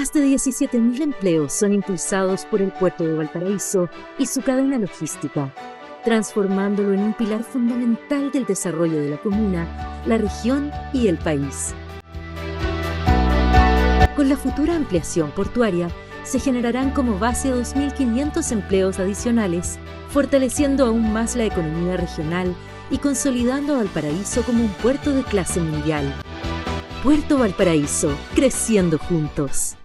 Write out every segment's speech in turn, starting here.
Más de 17.000 empleos son impulsados por el puerto de Valparaíso y su cadena logística, transformándolo en un pilar fundamental del desarrollo de la comuna, la región y el país. Con la futura ampliación portuaria, se generarán como base 2.500 empleos adicionales, fortaleciendo aún más la economía regional y consolidando a Valparaíso como un puerto de clase mundial. Puerto Valparaíso, creciendo juntos.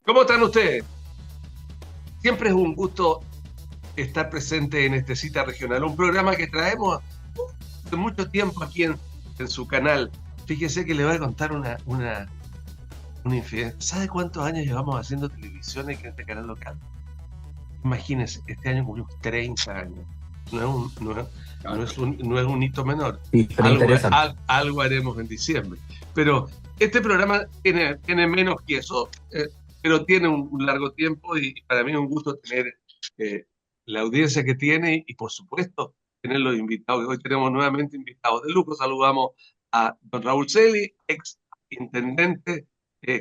¿Cómo están ustedes? Siempre es un gusto estar presente en este Cita Regional, un programa que traemos de mucho tiempo aquí en su canal. Fíjese que le voy a contar una infidencia. ¿Sabe cuántos años llevamos haciendo televisión en este canal local? Imagínense, este año cumplimos 30 años. No es un hito menor. Sí, Algo haremos en diciembre. Pero este programa tiene menos que eso, pero tiene un largo tiempo y para mí es un gusto tener la audiencia que tiene y por supuesto tener los invitados. Hoy tenemos nuevamente invitados de lujo. Saludamos a don Raúl Celi, ex intendente,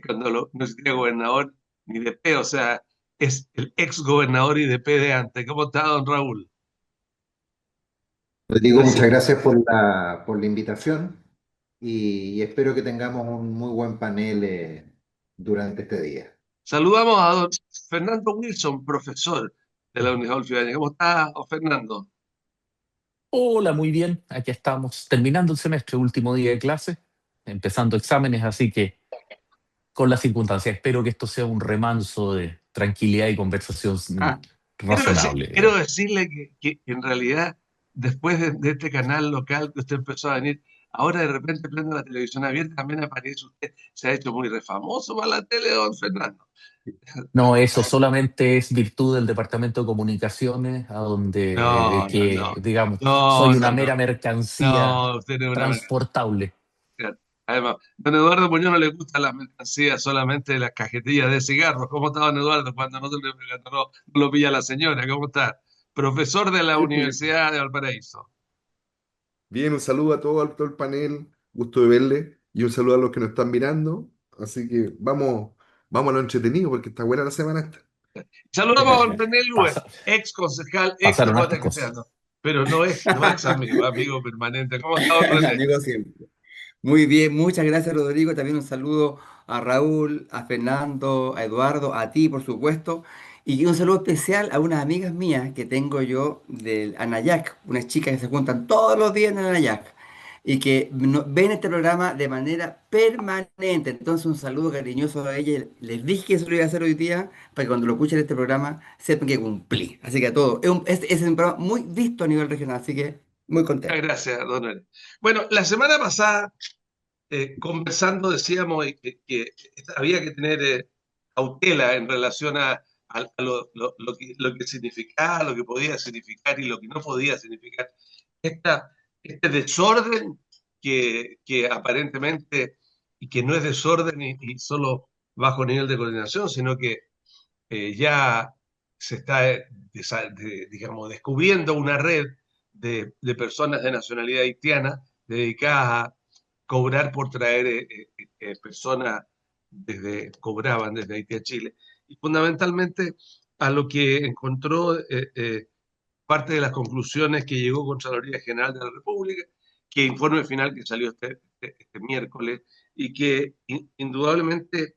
cuando no existía gobernador ni DP, o sea, es el ex gobernador y DP de antes. ¿Cómo está, don Raúl? Rodrigo, muchas gracias por la invitación y espero que tengamos un muy buen panel durante este día. Saludamos a don Fernando Wilson, profesor de la Universidad Olfidaña. ¿Cómo está, don Fernando? Hola, muy bien. Aquí estamos terminando el semestre, último día de clase, empezando exámenes, así que con las circunstancias. Espero que esto sea un remanso de tranquilidad y conversación razonable. Quiero decirle que en realidad, después de este canal local que usted empezó a venir, ahora de repente prende la televisión abierta, también aparece usted. Se ha hecho muy refamoso para la tele, don Fernando. No, eso solamente es virtud del Departamento de Comunicaciones, a donde digamos, soy una mera mercancía transportable. Además, don Eduardo Muñoz no le gustan las mercancías, solamente las cajetillas de cigarros. ¿Cómo está don Eduardo cuando no lo pilla la señora? ¿Cómo está? Profesor de la Universidad de Valparaíso. Bien, un saludo a todo el panel, gusto de verle, y un saludo a los que nos están mirando. Así que vamos a lo entretenido porque está buena la semana esta. Saludamos a don René Lúez, ex concejal, ex pero no es amigo permanente. ¿Cómo está don René? Amigo siempre. Muy bien, muchas gracias Rodrigo. También un saludo a Raúl, a Fernando, a Eduardo, a ti por supuesto. Y un saludo especial a unas amigas mías que tengo yo del Anayac, unas chicas que se juntan todos los días en Anayac y que ven este programa de manera permanente. Entonces un saludo cariñoso a ellas. Les dije que eso lo iba a hacer hoy día para que cuando lo escuchen este programa sepan que cumplí. Así que a todos. Es un programa muy visto a nivel regional, así que muy contento. Muchas gracias, don René. Bueno, la semana pasada, conversando, decíamos que había que tener cautela en relación a lo que significaba, lo que podía significar y lo que no podía significar. Este desorden que aparentemente, y que no es desorden y solo bajo nivel de coordinación, sino que ya se está, digamos, descubriendo una red de personas de nacionalidad haitiana dedicadas a cobrar por traer personas cobraban desde Haití a Chile. Y fundamentalmente a lo que encontró parte de las conclusiones que llegó Contraloría General de la República, que informe final que salió este miércoles y que indudablemente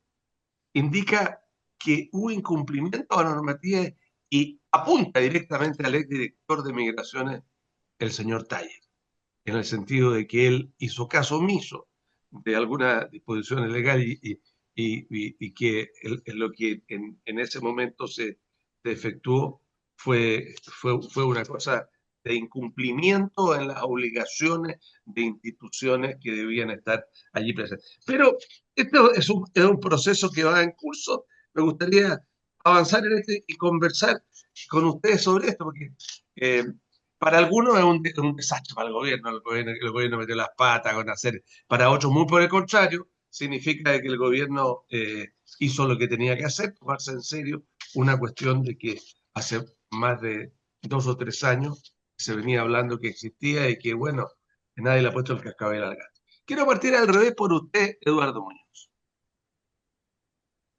indica que hubo incumplimiento a la normativa y apunta directamente al exdirector de Migraciones, el señor Taller, en el sentido de que él hizo caso omiso de algunas disposiciones legales y que lo que en ese momento se efectuó fue una cosa de incumplimiento en las obligaciones de instituciones que debían estar allí presentes. Pero esto es un proceso que va en curso. Me gustaría avanzar en este y conversar con ustedes sobre esto, porque para algunos es un desastre para el gobierno. El gobierno metió las patas con hacer, para otros muy por el contrario, significa que el gobierno hizo lo que tenía que hacer, tomarse en serio una cuestión de que hace más de 2 o 3 años se venía hablando que existía y que, bueno, nadie le ha puesto el cascabel al gato. Quiero partir al revés por usted, Eduardo Muñoz.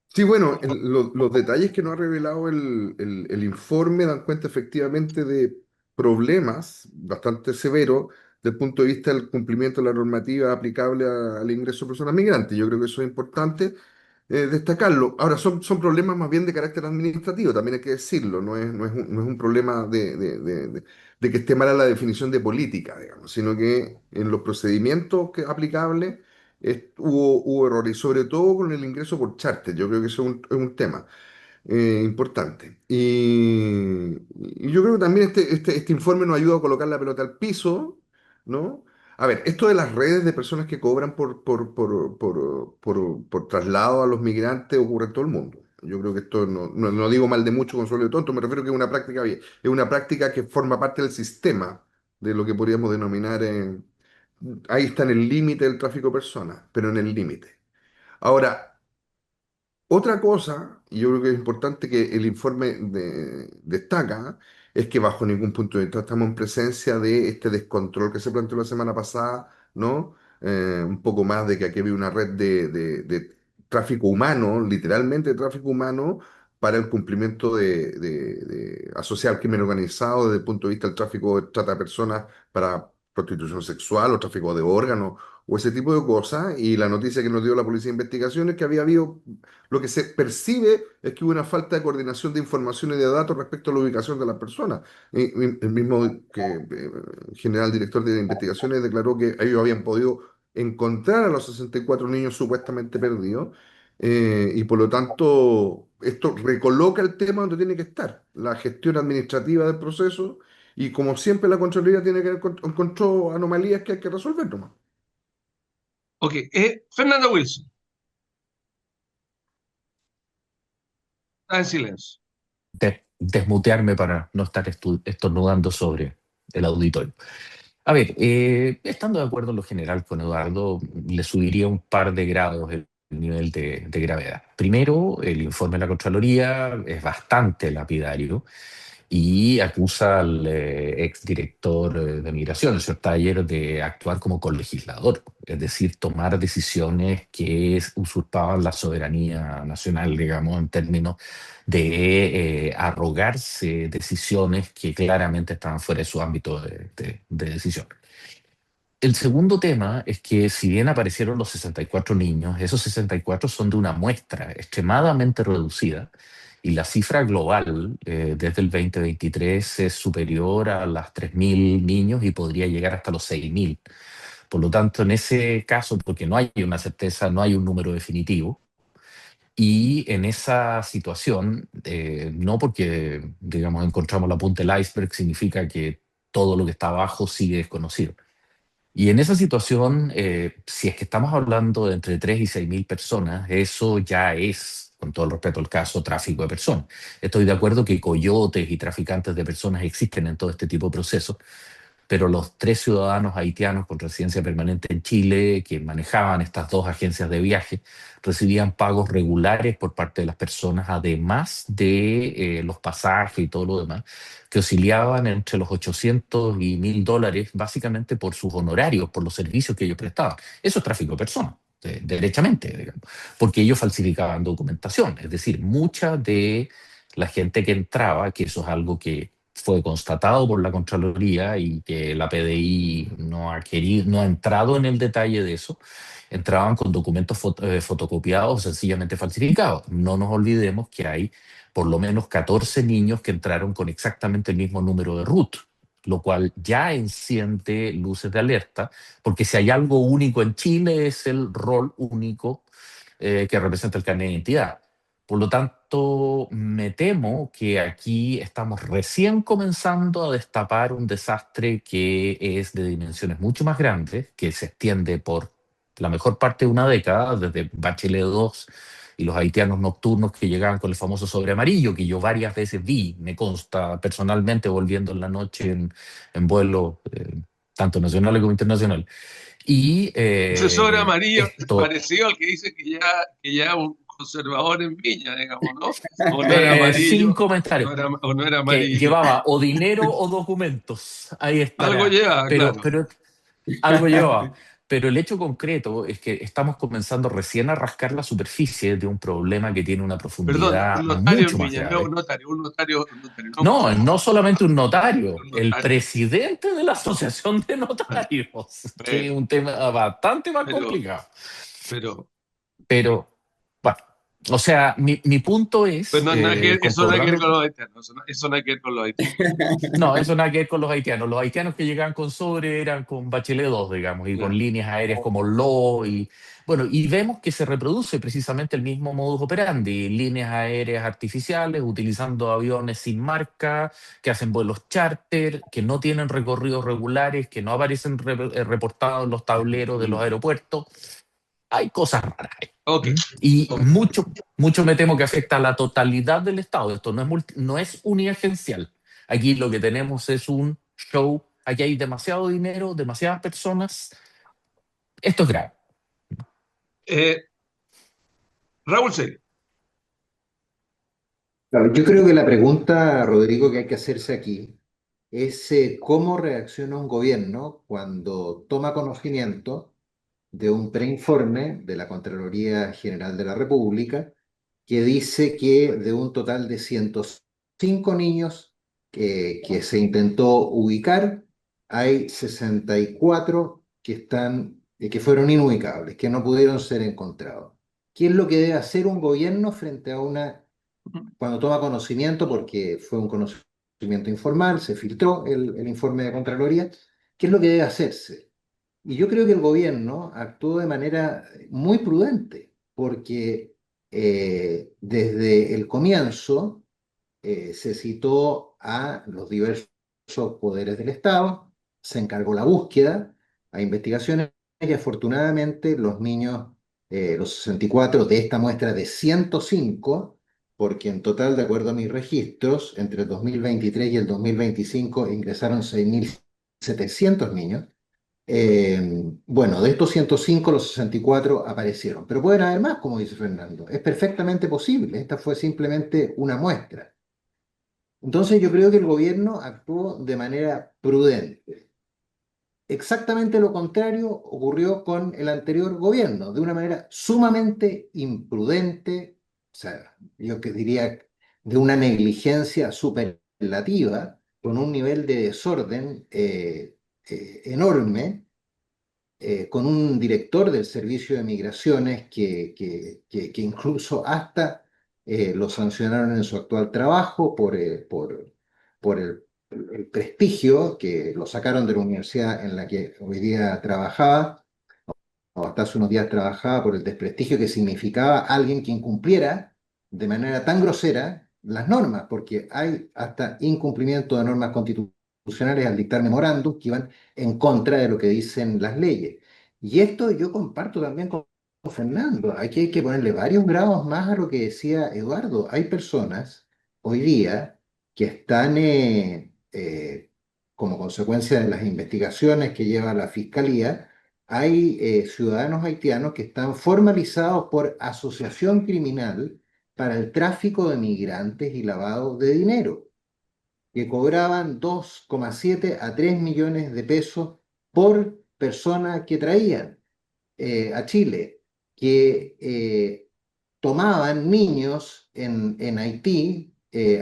Sí, bueno, los detalles que nos ha revelado el informe dan cuenta efectivamente de problemas bastante severos desde el punto de vista del cumplimiento de la normativa aplicable al ingreso de personas migrantes. Yo creo que eso es importante destacarlo. Ahora, son problemas más bien de carácter administrativo, también hay que decirlo, no es un problema de que esté mala la definición de política, digamos, sino que en los procedimientos aplicables hubo errores, y sobre todo con el ingreso por charter. Yo creo que eso es un tema importante. Y yo creo que también este informe nos ayuda a colocar la pelota al piso, ¿no? A ver, esto de las redes de personas que cobran por traslado a los migrantes ocurre en todo el mundo. Yo creo que esto no digo mal de mucho, consuelo de tonto, me refiero que es una práctica, es una práctica que forma parte del sistema de lo que podríamos denominar, ahí está en el límite del tráfico de personas, pero en el límite. Ahora, otra cosa, y yo creo que es importante que el informe destaca, es que bajo ningún punto de vista estamos en presencia de este descontrol que se planteó la semana pasada, ¿no? Un poco más de que aquí había una red de tráfico humano, literalmente tráfico humano, para el cumplimiento de asociar al crimen organizado desde el punto de vista del tráfico de trata de personas para prostitución sexual o tráfico de órganos o ese tipo de cosas. Y la noticia que nos dio la Policía de Investigación es que había habido lo que se percibe es que hubo una falta de coordinación de información y de datos respecto a la ubicación de las personas. El mismo general director de investigaciones declaró que ellos habían podido encontrar a los 64 niños supuestamente perdidos, y por lo tanto esto recoloca el tema donde tiene que estar, la gestión administrativa del proceso, y como siempre la Contraloría tiene que encontró anomalías que hay que resolver nomás. Ok, Fernando Wilson, está en silencio. Desmutearme para no estar estornudando sobre el auditorio. A ver, estando de acuerdo en lo general con Eduardo, le subiría un par de grados el nivel de gravedad. Primero, el informe de la Contraloría es bastante lapidario y acusa al exdirector de Migración, el señor Taller, de actuar como colegislador, es decir, tomar decisiones que usurpaban la soberanía nacional, digamos, en términos de arrogarse decisiones que claramente estaban fuera de su ámbito de decisión. El segundo tema es que si bien aparecieron los 64 niños, esos 64 son de una muestra extremadamente reducida y la cifra global desde el 2023 es superior a las 3.000 niños y podría llegar hasta los 6.000. Por lo tanto, en ese caso, porque no hay una certeza, no hay un número definitivo, y en esa situación, no porque, digamos, encontramos la punta del iceberg, significa que todo lo que está abajo sigue desconocido. Y en esa situación, si es que estamos hablando de entre 3 y 6 mil personas, eso ya es, con todo el respeto al caso, tráfico de personas. Estoy de acuerdo que coyotes y traficantes de personas existen en todo este tipo de procesos, pero los 3 ciudadanos haitianos con residencia permanente en Chile, que manejaban estas 2 agencias de viaje, recibían pagos regulares por parte de las personas, además de los pasajes y todo lo demás, que oscilaban entre los 800 y $1.000, básicamente por sus honorarios, por los servicios que ellos prestaban. Eso es tráfico de personas, derechamente, digamos, porque ellos falsificaban documentación. Es decir, mucha de la gente que entraba, que eso es algo que fue constatado por la Contraloría y que la PDI no ha entrado en el detalle de eso, entraban con documentos fotocopiados o sencillamente falsificados. No nos olvidemos que hay por lo menos 14 niños que entraron con exactamente el mismo número de RUT, lo cual ya enciende luces de alerta, porque si hay algo único en Chile es el rol único que representa el carnet de identidad. Por lo tanto, me temo que aquí estamos recién comenzando a destapar un desastre que es de dimensiones mucho más grandes, que se extiende por la mejor parte de una década, desde Bachelet 2 y los haitianos nocturnos que llegaban con el famoso sobre amarillo, que yo varias veces vi, me consta personalmente, volviendo en la noche en vuelo, tanto nacionales como internacionales. Y Ese sobre amarillo esto, parecido al que dice que ya un conservador en Viña, digamos, ¿no? O no era Sin amarillo, comentarios. o no era Que amarillo. llevaba o dinero o documentos. Ahí Algo estará. lleva, claro. Pero algo llevaba. Pero el hecho concreto es que estamos comenzando recién a rascar la superficie de un problema que tiene una Perdón, profundidad un notario en mucho más Viña, no grave. un notario, no No, no conservador, solamente un notario, un el notario. presidente de la Asociación de Notarios, que es Bueno, un tema bastante más pero, complicado. pero, Pero, bueno, o sea, mi punto pues es, no, eso nada que ver concordando. con los haitianos, eso nada que ver con los haitianos. No, eso nada que ver con los haitianos. Los haitianos que llegaban con sobre eran con Bachelet 2, digamos, y con Claro. líneas aéreas como LO. Y, bueno, y vemos que se reproduce precisamente el mismo modus operandi, líneas aéreas artificiales, utilizando aviones sin marca, que hacen vuelos charter, que no tienen recorridos regulares, que no aparecen reportados en los tableros de los aeropuertos. Hay cosas raras ahí. Ok, Y ok. mucho me temo que afecta a la totalidad del Estado. Esto no es uniagencial. Aquí lo que tenemos es un show. Aquí hay demasiado dinero, demasiadas personas. Esto es grave. Eh, Raúl Serio, Claro, yo creo que la pregunta, Rodrigo, que hay que hacerse aquí es cómo reacciona un gobierno cuando toma conocimiento de un preinforme de la Contraloría General de la República que dice que de un total de 105 niños que se intentó ubicar, hay 64 que fueron inubicables, que no pudieron ser encontrados. ¿Qué es lo que debe hacer un gobierno frente a cuando toma conocimiento, porque fue un conocimiento informal, se filtró el informe de Contraloría? ¿Qué es lo que debe hacerse? Y yo creo que el gobierno actuó de manera muy prudente, porque desde el comienzo se citó a los diversos poderes del Estado, se encargó la búsqueda, a investigaciones, y afortunadamente los niños, los 64 de esta muestra de 105, porque en total, de acuerdo a mis registros, entre el 2023 y el 2025 ingresaron 6.700 niños. Bueno, de estos 105, los 64 aparecieron, pero pueden haber más, como dice Fernando. Es perfectamente posible. Esta fue simplemente una muestra. Entonces yo creo que el gobierno actuó de manera prudente. Exactamente lo contrario ocurrió con el anterior gobierno, de una manera sumamente imprudente, o sea, yo que diría de una negligencia superlativa, con un nivel de desorden enorme, con un director del Servicio de Migraciones que incluso hasta lo sancionaron en su actual trabajo por el prestigio, que lo sacaron de la universidad en la que hoy día trabajaba, o hasta hace unos días trabajaba, por el desprestigio que significaba alguien que incumpliera de manera tan grosera las normas, porque hay hasta incumplimiento de normas constitucionales al dictar memorándum que iban en contra de lo que dicen las leyes. Y esto yo comparto también con Fernando. Aquí hay que ponerle varios grados más a lo que decía Eduardo. Hay personas hoy día que están, como consecuencia de las investigaciones que lleva la Fiscalía, hay ciudadanos haitianos que están formalizados por asociación criminal para el tráfico de migrantes y lavado de dinero, que cobraban 2,7 a 3 millones de pesos por persona que traían a Chile, que tomaban niños en Haití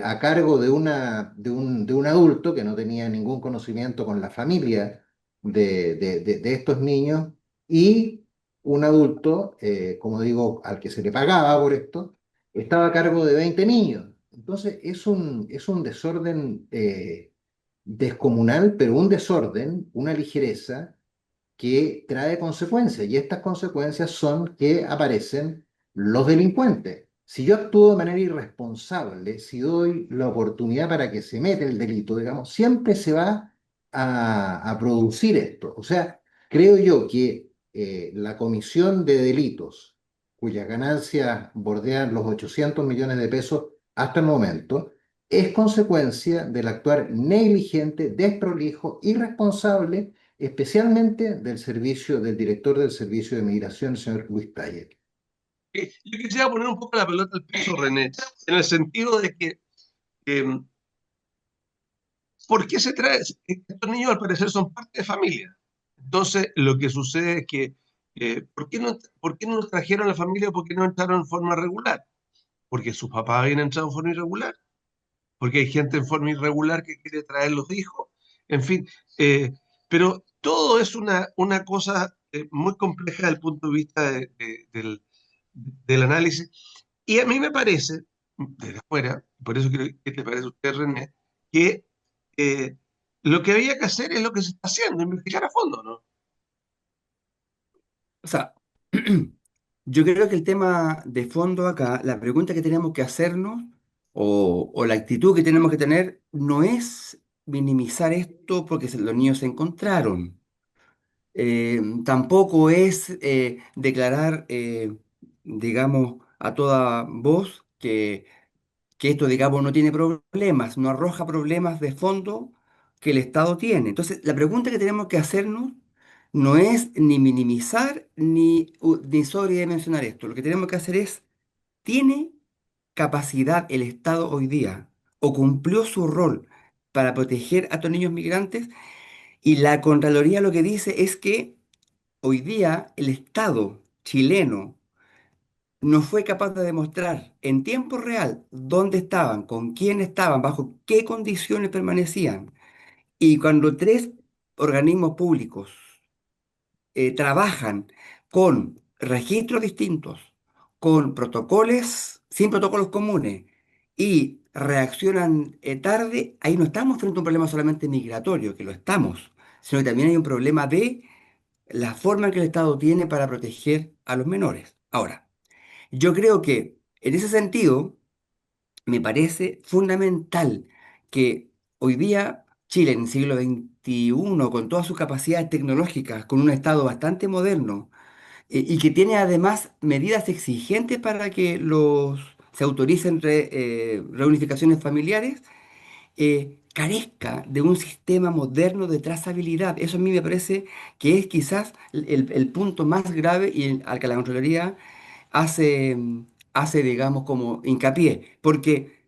a cargo de un adulto que no tenía ningún conocimiento con la familia de estos niños, y un adulto, como digo, al que se le pagaba por esto, estaba a cargo de 20 niños. Entonces es un desorden descomunal, pero un desorden, una ligereza que trae consecuencias, y estas consecuencias son que aparecen los delincuentes. Si yo actúo de manera irresponsable, si doy la oportunidad para que se meta el delito, digamos, siempre se va a producir esto. O sea, creo yo que la comisión de delitos, cuyas ganancias bordean los 800 millones de pesos hasta el momento, es consecuencia del actuar negligente, desprolijo, irresponsable, especialmente del director del Servicio de Migración, señor Luis Taller. Yo quisiera poner un poco la pelota al piso, René, en el sentido de que, eh, ¿por qué se trae? Estos niños al parecer son parte de familia. Entonces, lo que sucede es que, ¿por qué no los trajeron a la familia? ¿Por qué no entraron en forma regular? Porque sus papás habían entrado en forma irregular, porque hay gente en forma irregular que quiere traer los hijos, en fin. Pero todo es una cosa muy compleja desde el punto de vista del análisis. Y a mí me parece, desde afuera, por eso quiero que te parece a usted, René, que eh, lo que había que hacer es lo que se está haciendo, investigar a fondo, ¿no? O sea, yo creo que el tema de fondo acá, la pregunta que tenemos que hacernos o la actitud que tenemos que tener no es minimizar esto porque los niños se encontraron. Tampoco es declarar, digamos, a toda voz que esto, digamos, no tiene problemas, no arroja problemas de fondo que el Estado tiene. Entonces, la pregunta que tenemos que hacernos no es ni minimizar ni sobredimensionar esto. Lo que tenemos que hacer es, ¿tiene capacidad el Estado hoy día o cumplió su rol para proteger a estos niños migrantes? Y la Contraloría lo que dice es que hoy día el Estado chileno no fue capaz de demostrar en tiempo real dónde estaban, con quién estaban, bajo qué condiciones permanecían. Y cuando tres organismos públicos trabajan con registros distintos, con protocolos, sin protocolos comunes, y reaccionan tarde, ahí no estamos frente a un problema solamente migratorio, que lo estamos, sino que también hay un problema de la forma que el Estado tiene para proteger a los menores. Ahora, yo creo que en ese sentido me parece fundamental que hoy día Chile, en el siglo XXI, con todas sus capacidades tecnológicas, con un Estado bastante moderno y que tiene además medidas exigentes para que se autoricen reunificaciones familiares, carezca de un sistema moderno de trazabilidad. Eso a mí me parece que es quizás el punto más grave y al que la Contraloría hace, hace, digamos, como hincapié, porque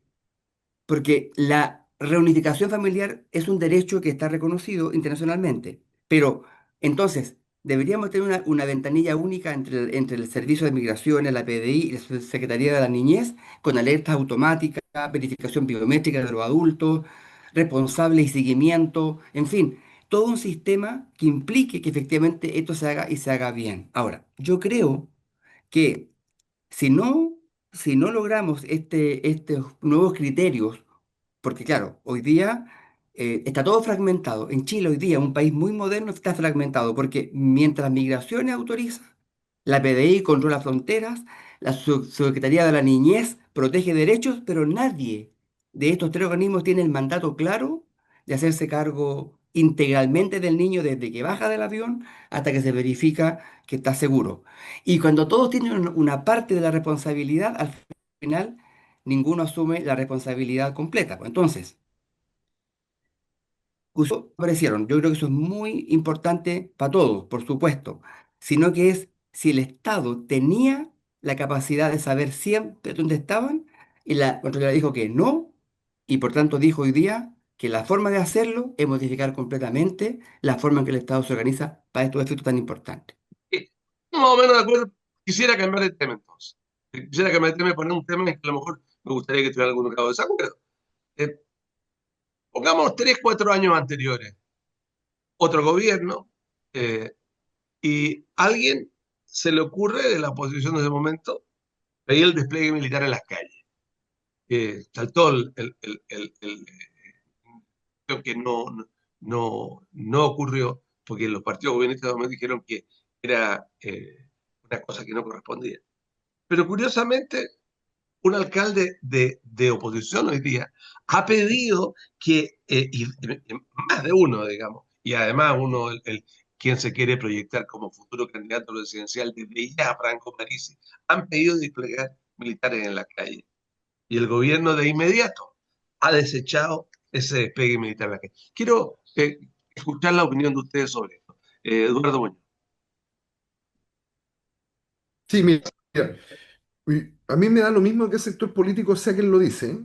la reunificación familiar es un derecho que está reconocido internacionalmente. Pero entonces, deberíamos tener una ventanilla única entre el Servicio de Migraciones, la PDI y la Secretaría de la Niñez, con alertas automáticas, verificación biométrica de los adultos, responsable y seguimiento, en fin, todo un sistema que implique que efectivamente esto se haga y se haga bien. Ahora, yo creo que si no, si no logramos estos nuevos criterios, porque claro, hoy día está todo fragmentado. En Chile hoy día, un país muy moderno, está fragmentado, porque mientras migraciones autoriza, la PDI controla fronteras, la Secretaría de la Niñez protege derechos, pero nadie de estos tres organismos tiene el mandato claro de hacerse cargo integralmente del niño desde que baja del avión hasta que se verifica que está seguro. Y cuando todos tienen una parte de la responsabilidad, al final ninguno asume la responsabilidad completa, pues. Entonces, aparecieron. Yo creo que eso es muy importante para todos, por supuesto, sino que es si el Estado tenía la capacidad de saber siempre dónde estaban y la Contraloría dijo que no, y por tanto dijo hoy día que la forma de hacerlo es modificar completamente la forma en que el Estado se organiza para estos efectos tan importantes. Eh, Más o menos de acuerdo. Quisiera cambiar de tema entonces. Quisiera cambiar de tema y poner un tema en que a lo mejor me gustaría que tuviera algún grado de desacuerdo. Eh, Pongamos 3, 4 años anteriores, otro gobierno, eh, y a alguien se le ocurre de la oposición de ese momento pedir el despliegue militar en las calles. Saltó creo que no ocurrió porque los partidos gobiernistas me dijeron que era una cosa que no correspondía. Pero curiosamente, un alcalde de oposición hoy día ha pedido que, y más de uno, digamos, y además uno, quien se quiere proyectar como futuro candidato presidencial desde ya, Franco Parisi, han pedido desplegar militares en la calle. Y el gobierno de inmediato ha desechado ese despegue militar en la calle. Quiero escuchar la opinión de ustedes sobre esto. Eduardo Muñoz. Sí, mira, Y a mí me da lo mismo que el sector político sea quien lo dice.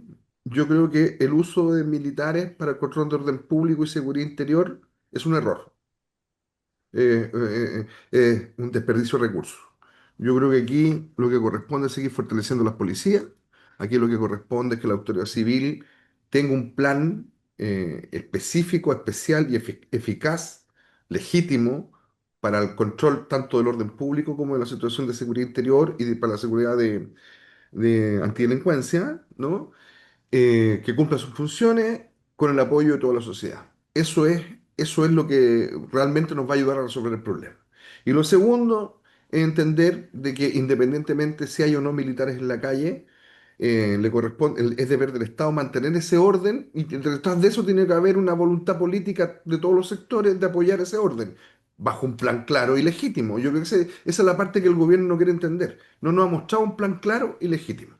Yo creo que el uso de militares para el control de orden público y seguridad interior es un error. Un desperdicio de recursos. Yo creo que aquí lo que corresponde es seguir fortaleciendo las policías. Aquí lo que corresponde es que la autoridad civil tenga un plan específico, especial y eficaz, legítimo, para el control tanto del orden público como de la situación de seguridad interior y para la seguridad de antidelincuencia, ¿no? Que cumpla sus funciones con el apoyo de toda la sociedad. Eso es lo que realmente nos va a ayudar a resolver el problema. Y lo segundo es entender de que independientemente si hay o no militares en la calle, le corresponde, es deber del Estado mantener ese orden y detrás de eso tiene que haber una voluntad política de todos los sectores de apoyar ese orden, bajo un plan claro y legítimo. Yo creo que esa es la parte que el gobierno no quiere entender. No nos ha mostrado un plan claro y legítimo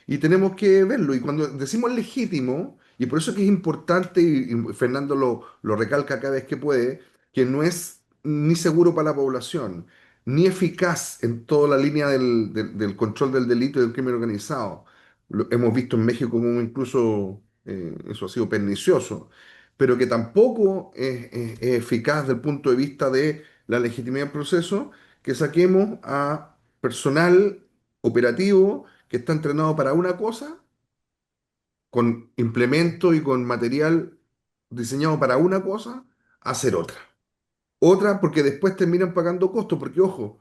y tenemos que verlo. Y cuando decimos legítimo, y por eso es que es importante, y Fernando lo recalca cada vez que puede, que no es ni seguro para la población, ni eficaz en toda la línea del control del delito y del crimen organizado. Lo hemos visto en México como incluso eso ha sido pernicioso, pero que tampoco es eficaz desde el punto de vista de la legitimidad del proceso, que saquemos a personal operativo que está entrenado para una cosa, con implemento y con material diseñado para una cosa, a hacer otra. Otra porque después terminan pagando costos, porque ojo,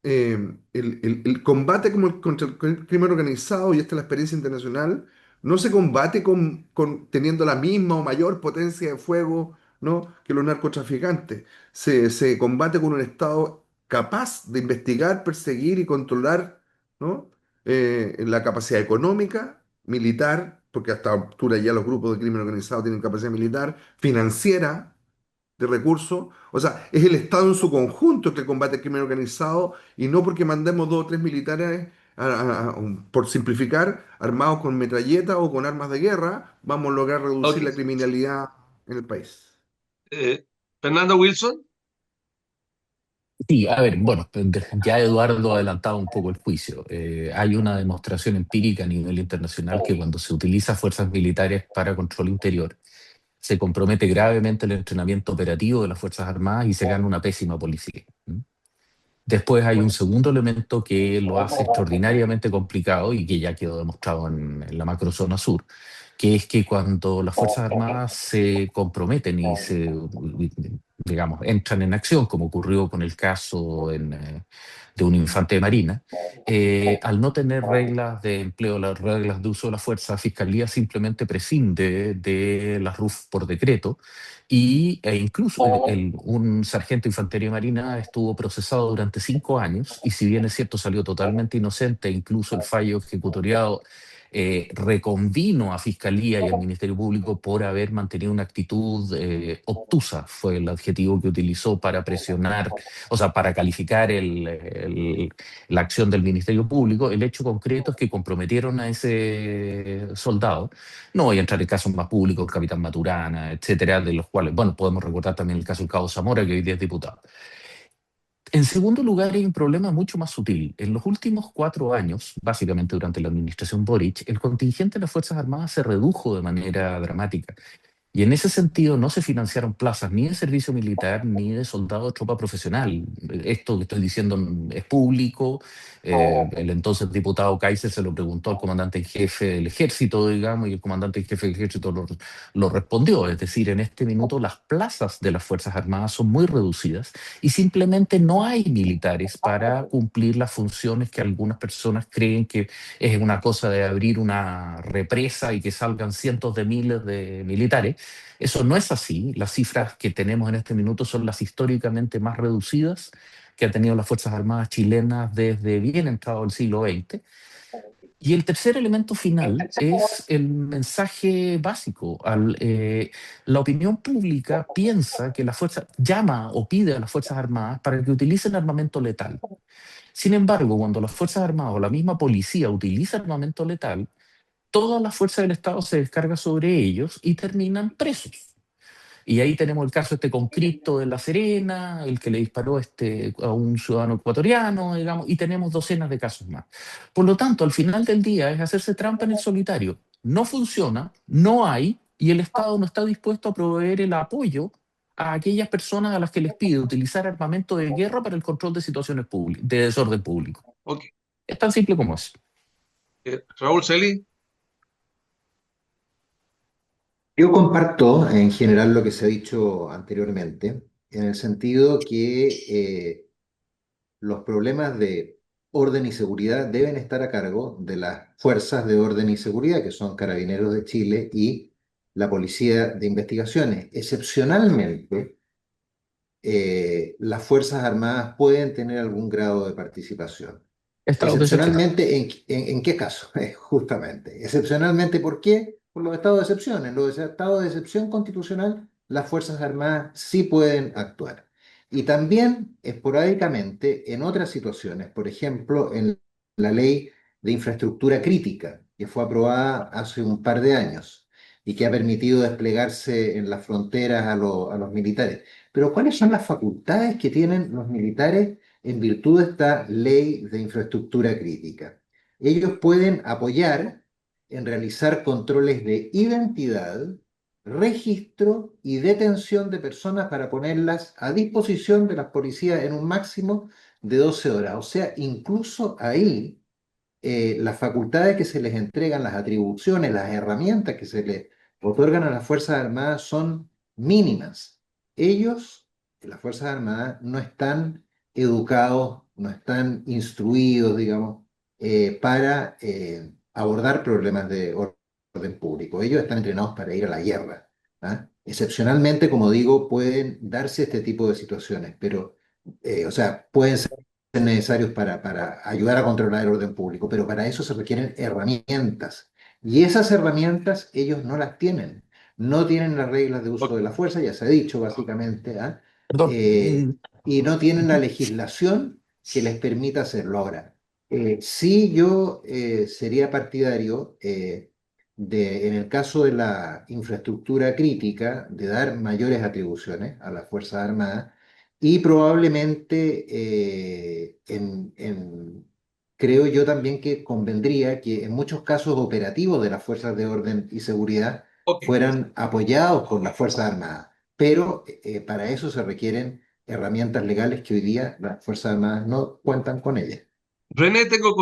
el combate contra el crimen organizado, y esta es la experiencia internacional, no se combate teniendo la misma o mayor potencia de fuego, ¿no? que los narcotraficantes. Se combate con un Estado capaz de investigar, perseguir y controlar, ¿no? La capacidad económica, militar, porque hasta altura ya los grupos de crimen organizado tienen capacidad militar, financiera, de recursos. O sea, es el Estado en su conjunto que combate el crimen organizado y no porque mandemos dos o tres militares, por simplificar, armados con metralletas o con armas de guerra, vamos a lograr Ok. reducir la criminalidad en el país. Eh, Fernando Wilson. Sí, a ver, bueno, ya Eduardo ha adelantado un poco el juicio. Hay una demostración empírica a nivel internacional que cuando se utiliza fuerzas militares para control interior, se compromete gravemente el entrenamiento operativo de las Fuerzas Armadas y se gana una pésima policía. ¿Mm? Después hay un segundo elemento que lo hace extraordinariamente complicado y que ya quedó demostrado en la macrozona sur, que es que cuando las Fuerzas Armadas se comprometen y digamos, entran en acción, como ocurrió con el caso de un infante de Marina, al no tener reglas de empleo, las reglas de uso de la fuerza, Fiscalía simplemente prescinde de las RUF por decreto e incluso un sargento de infantería marina estuvo procesado durante 5 años y si bien es cierto salió totalmente inocente, incluso el fallo ejecutoriado reconvino a Fiscalía y al Ministerio Público por haber mantenido una actitud obtusa, fue el adjetivo que utilizó para presionar, o sea, para calificar la acción del Ministerio Público. El hecho concreto es que comprometieron a ese soldado. No voy a entrar en casos más públicos, el capitán Maturana, etcétera, de los cuales, bueno, podemos recordar también el caso del cabo Zamora, que hoy día es diputado. En segundo lugar, hay un problema mucho más sutil. En los últimos 4 años, básicamente durante la administración Boric, el contingente de las Fuerzas Armadas se redujo de manera dramática. Y en ese sentido no se financiaron plazas ni de servicio militar ni de soldado de tropa profesional. Esto que estoy diciendo es público. El entonces diputado Kaiser se lo preguntó al comandante en jefe del ejército, digamos, y el comandante en jefe del ejército lo respondió. Es decir, en este minuto las plazas de las Fuerzas Armadas son muy reducidas y simplemente no hay militares para cumplir las funciones que algunas personas creen que es una cosa de abrir una represa y que salgan cientos de miles de militares. Eso no es así. Las cifras que tenemos en este minuto son las históricamente más reducidas que han tenido las Fuerzas Armadas chilenas desde bien entrado el siglo XX. Y el tercer elemento final es el mensaje básico. La opinión pública piensa que la fuerza llama o pide a las Fuerzas Armadas para que utilicen armamento letal. Sin embargo, cuando las Fuerzas Armadas o la misma policía utiliza armamento letal, toda la fuerza del Estado se descarga sobre ellos y terminan presos. Y ahí tenemos el caso con Cripto de La Serena, el que le disparó a un ciudadano ecuatoriano, digamos, y tenemos docenas de casos más. Por lo tanto, al final del día es hacerse trampa en el solitario. No funciona, no hay, y el Estado no está dispuesto a proveer el apoyo a aquellas personas a las que les pide utilizar armamento de guerra para el control de situaciones públicas, de desorden público. Ok. Es tan simple como eso. Raúl Celi. Yo comparto en general lo que se ha dicho anteriormente, en el sentido que los problemas de orden y seguridad deben estar a cargo de las fuerzas de orden y seguridad, que son Carabineros de Chile y la Policía de Investigaciones. Excepcionalmente, las Fuerzas Armadas pueden tener algún grado de participación. Estados de excepción. Excepcionalmente, ¿en qué caso? Justamente. Excepcionalmente, ¿por qué? Por los estados de excepción. En los estados de excepción constitucional, las Fuerzas Armadas sí pueden actuar. Y también, esporádicamente, en otras situaciones, por ejemplo, en la Ley de Infraestructura Crítica, que fue aprobada hace un par de años y que ha permitido desplegarse en las fronteras a los militares. Pero ¿cuáles son las facultades que tienen los militares en virtud de esta ley de infraestructura crítica? Ellos pueden apoyar en realizar controles de identidad, registro y detención de personas para ponerlas a disposición de las policías en un máximo de 12 horas. O sea, incluso ahí las facultades que se les entregan, las atribuciones, las herramientas que se les otorgan a las Fuerzas Armadas son mínimas. Ellos, las Fuerzas Armadas, no están educados, no están instruidos, digamos, para abordar problemas de orden público. Ellos están entrenados para ir a la guerra. ¿Ah? Excepcionalmente, como digo, pueden darse este tipo de situaciones, pero, o sea, pueden ser necesarios para ayudar a controlar el orden público, pero para eso se requieren herramientas. Y esas herramientas ellos no las tienen. No tienen las reglas de uso de la fuerza, ya se ha dicho básicamente, ¿ah? Perdón. Y no tienen la legislación que les permita hacerlo. Ahora, sí yo sería partidario en el caso de la infraestructura crítica, de dar mayores atribuciones a las Fuerzas Armadas y probablemente creo yo también que convendría que en muchos casos operativos de las fuerzas de orden y seguridad Ok. fueran apoyados por las Fuerzas Armadas, pero para eso se requieren herramientas legales que hoy día las Fuerzas Armadas no cuentan con ellas. René, tengo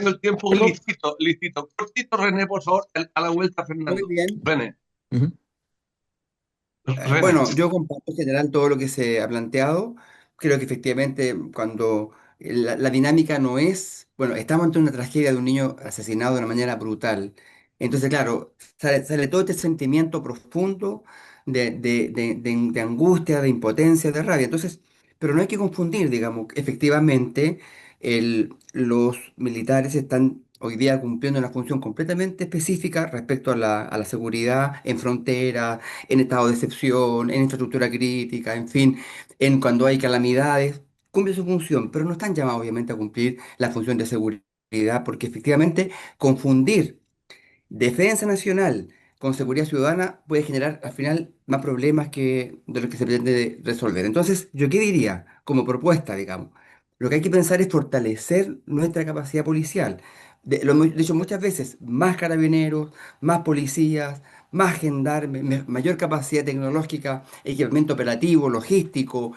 el tiempo listito. Cortito, René, por favor, a la vuelta, Fernando. Muy bien. René. Bueno, yo comparto en general todo lo que se ha planteado. Creo que efectivamente cuando la dinámica no es, bueno, estamos ante una tragedia de un niño asesinado de una manera brutal. Entonces, claro, sale todo este sentimiento profundo de angustia, de impotencia, de rabia. Entonces, pero no hay que confundir, digamos, efectivamente los militares están hoy día cumpliendo una función completamente específica respecto a la seguridad en frontera, en estado de excepción, en infraestructura crítica, en fin, en cuando hay calamidades, cumple su función, pero no están llamados obviamente a cumplir la función de seguridad, porque efectivamente confundir defensa nacional con seguridad ciudadana puede generar al final más problemas que de los que se pretende resolver. Entonces, ¿yo qué diría como propuesta, digamos? Lo que hay que pensar es fortalecer nuestra capacidad policial. Lo hemos dicho muchas veces, más carabineros, más policías, más gendarmes, mayor capacidad tecnológica, equipamiento operativo, logístico,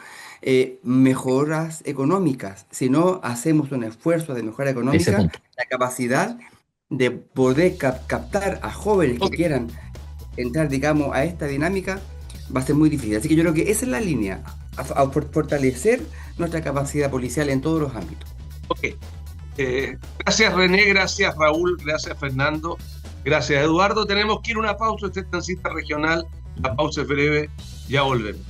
mejoras económicas. Si no hacemos un esfuerzo de mejora Ese económica, punto. la capacidad de poder captar a jóvenes que Ok. quieran entrar, digamos, a esta dinámica, va a ser muy difícil. Así que yo creo que esa es la línea, a fortalecer nuestra capacidad policial en todos los ámbitos. Ok. Gracias, René. Gracias, Raúl. Gracias, Fernando. Gracias, Eduardo. Tenemos que ir a una pausa. Esta es Cita Regional. La pausa es breve. Ya volvemos.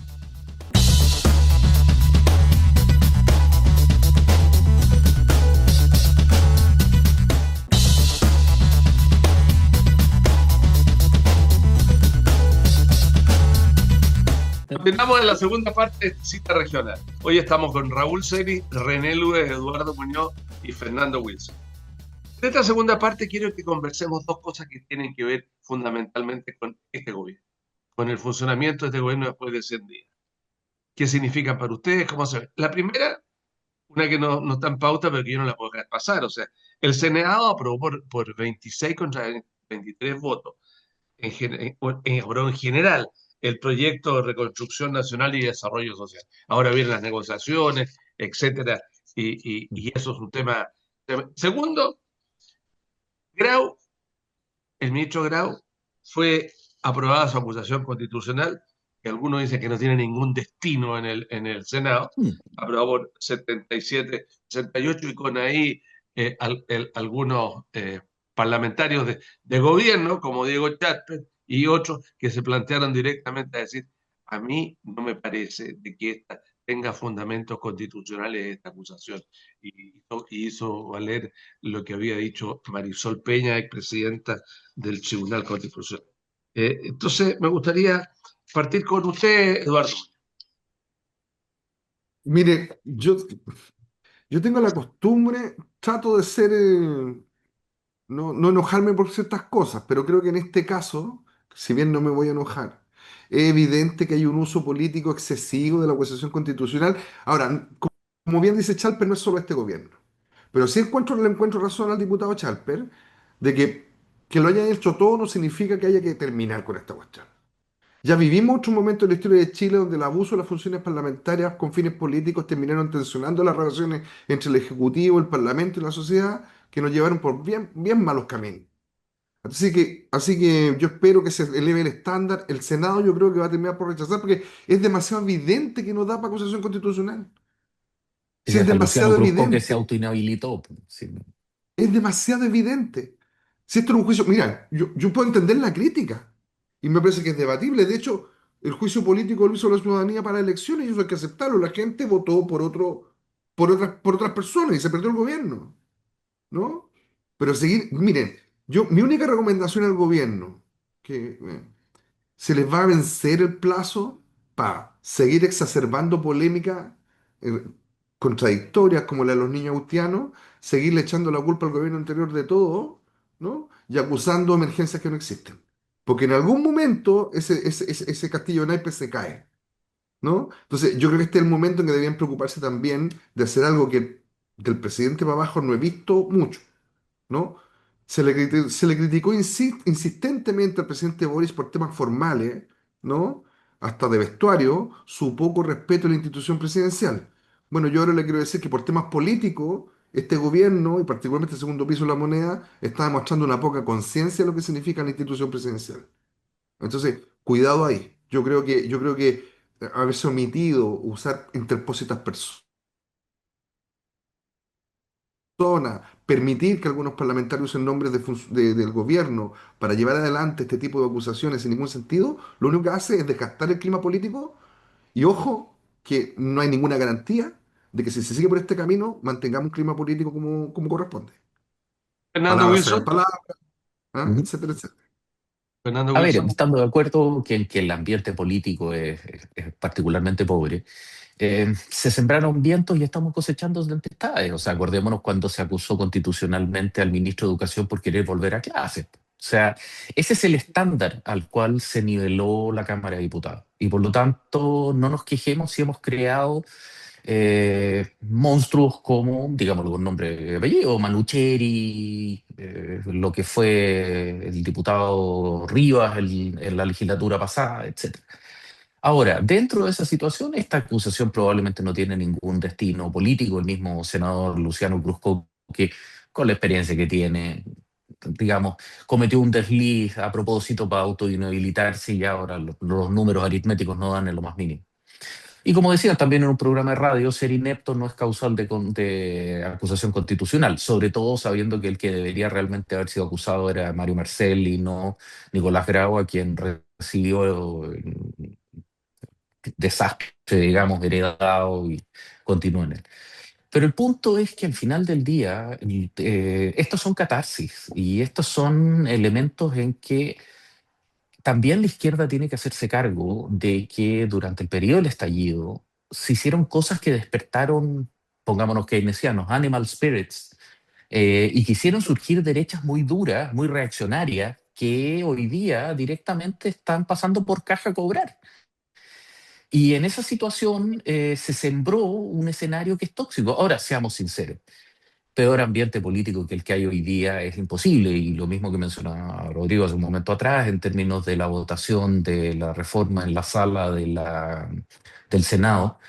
Continuamos en la segunda parte de esta Cita Regional. Hoy estamos con Raúl Celi, René Lues, Eduardo Muñoz y Fernando Wilson. En esta segunda parte quiero que conversemos dos cosas que tienen que ver fundamentalmente con este gobierno. con el funcionamiento de este gobierno después de 100 días. ¿Qué significan para ustedes? ¿Cómo se ve? La primera, una que no está en pauta, pero que yo no la puedo dejar pasar. O sea, el Senado aprobó por 26 contra 23 votos, aprobó en general el proyecto de reconstrucción nacional y desarrollo social. Ahora vienen las negociaciones, etcétera, y eso es un tema. Segundo, Grau, el ministro Grau, fue aprobada su acusación constitucional, que algunos dicen que no tiene ningún destino en el Senado, Mm. aprobado por 77, 68, y con ahí algunos parlamentarios de gobierno, como Diego Chasper y otros, que se plantearon directamente a decir, a mí no me parece de que esta tenga fundamentos constitucionales esta acusación. Y hizo valer lo que había dicho Marisol Peña, expresidenta del Tribunal Constitucional. Entonces, me gustaría partir con usted, Eduardo. Mire, yo tengo la costumbre, trato de ser, no enojarme por ciertas cosas, pero creo que en este caso, si bien no me voy a enojar, es evidente que hay un uso político excesivo de la acusación constitucional. Ahora, como bien dice Chalper, no es solo este gobierno, pero sí le encuentro razón al diputado Chalper de que lo hayan hecho todo no significa que haya que terminar con esta cuestión. Ya vivimos otro momento en la historia de Chile donde el abuso de las funciones parlamentarias con fines políticos terminaron tensionando las relaciones entre el Ejecutivo, el Parlamento y la sociedad, que nos llevaron por bien, bien malos caminos. Así que yo espero que se eleve el estándar. El Senado yo creo que va a terminar por rechazar porque es demasiado evidente que no da para acusación constitucional. Y Sí, es hasta Luciano demasiado Cruzco que se evidente. autoinhabilitó. Pues, sí. Es demasiado evidente. Si esto es un juicio, mira, yo puedo entender la crítica y me parece que es debatible. De hecho, el juicio político lo hizo la ciudadanía para elecciones y eso hay que aceptarlo. La gente votó por otras personas y se perdió el gobierno, ¿no? Pero seguir, miren, mi única recomendación al gobierno, que se les va a vencer el plazo para seguir exacerbando polémicas eh, contradictorias como la de los niños haitianos, seguirle echando la culpa al gobierno anterior de todo, ¿no? Y acusando emergencias que no existen. Porque en algún momento ese castillo de naipes se cae, ¿no? Entonces, yo creo que este es el momento en que deberían preocuparse también de hacer algo que del presidente para abajo no he visto mucho, ¿no? Se le criticó insistentemente al presidente Boris por temas formales, ¿no? Hasta de vestuario, su poco respeto a la institución presidencial. Bueno, yo ahora le quiero decir que por temas políticos, este gobierno, y particularmente el segundo piso de la moneda, está demostrando una poca conciencia de lo que significa la institución presidencial. Entonces, cuidado ahí. Yo creo que haberse omitido usar interpósitas personas, permitir que algunos parlamentarios usen nombres del gobierno para llevar adelante este tipo de acusaciones sin ningún sentido, lo único que hace es desgastar el clima político y ojo, que no hay ninguna garantía de que si se sigue por este camino mantengamos un clima político como corresponde. Fernando Palabras serán Wilson. palabras, ¿ah? Ujú. Etcétera, etcétera. Fernando A ver, Wilson. estando de acuerdo que el ambiente político es particularmente pobre, se sembraron vientos y estamos cosechando tempestades. O sea, acordémonos cuando se acusó constitucionalmente al ministro de Educación por querer volver a clases. O sea, ese es el estándar al cual se niveló la Cámara de Diputados. Y por lo tanto, no nos quejemos si hemos creado monstruos como, digámoslo con nombre y apellido, Manucheri, lo que fue el diputado Rivas en la legislatura pasada, etcétera. Ahora, dentro de esa situación, esta acusación probablemente no tiene ningún destino político. El mismo senador Luciano Cruzco, que con la experiencia que tiene, digamos, cometió un desliz a propósito para autoinhabilitarse y ahora los números aritméticos no dan en lo más mínimo. Y como decía también en un programa de radio, ser inepto no es causal de acusación constitucional, sobre todo sabiendo que el que debería realmente haber sido acusado era Mario Marcel y no Nicolás Grau, a quien recibió desastre, digamos, heredado y continúa en él. Pero el punto es que al final del día, estos son catarsis y estos son elementos en que también la izquierda tiene que hacerse cargo de que durante el periodo del estallido se hicieron cosas que despertaron, pongámonos keynesianos, animal spirits, y que hicieron surgir derechas muy duras, muy reaccionarias, que hoy día directamente están pasando por caja a cobrar. Y en esa situación se sembró un escenario que es tóxico. Ahora, seamos sinceros, peor ambiente político que el que hay hoy día es imposible. Y lo mismo que mencionaba Rodrigo hace un momento atrás, en términos de la votación de la reforma en la sala del Senado,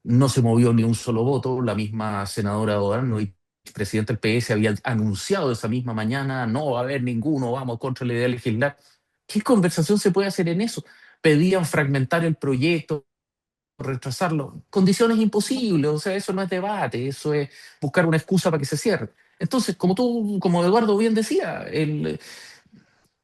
no se movió ni un solo voto. La misma senadora O'Donnell y presidente del PS había anunciado esa misma mañana, no va a haber ninguno, vamos contra la idea legislar. ¿Qué conversación se puede hacer en eso? Pedían fragmentar el proyecto, retrasarlo. Condiciones imposibles, o sea, eso no es debate, eso es buscar una excusa para que se cierre. Entonces, como Eduardo bien decía, el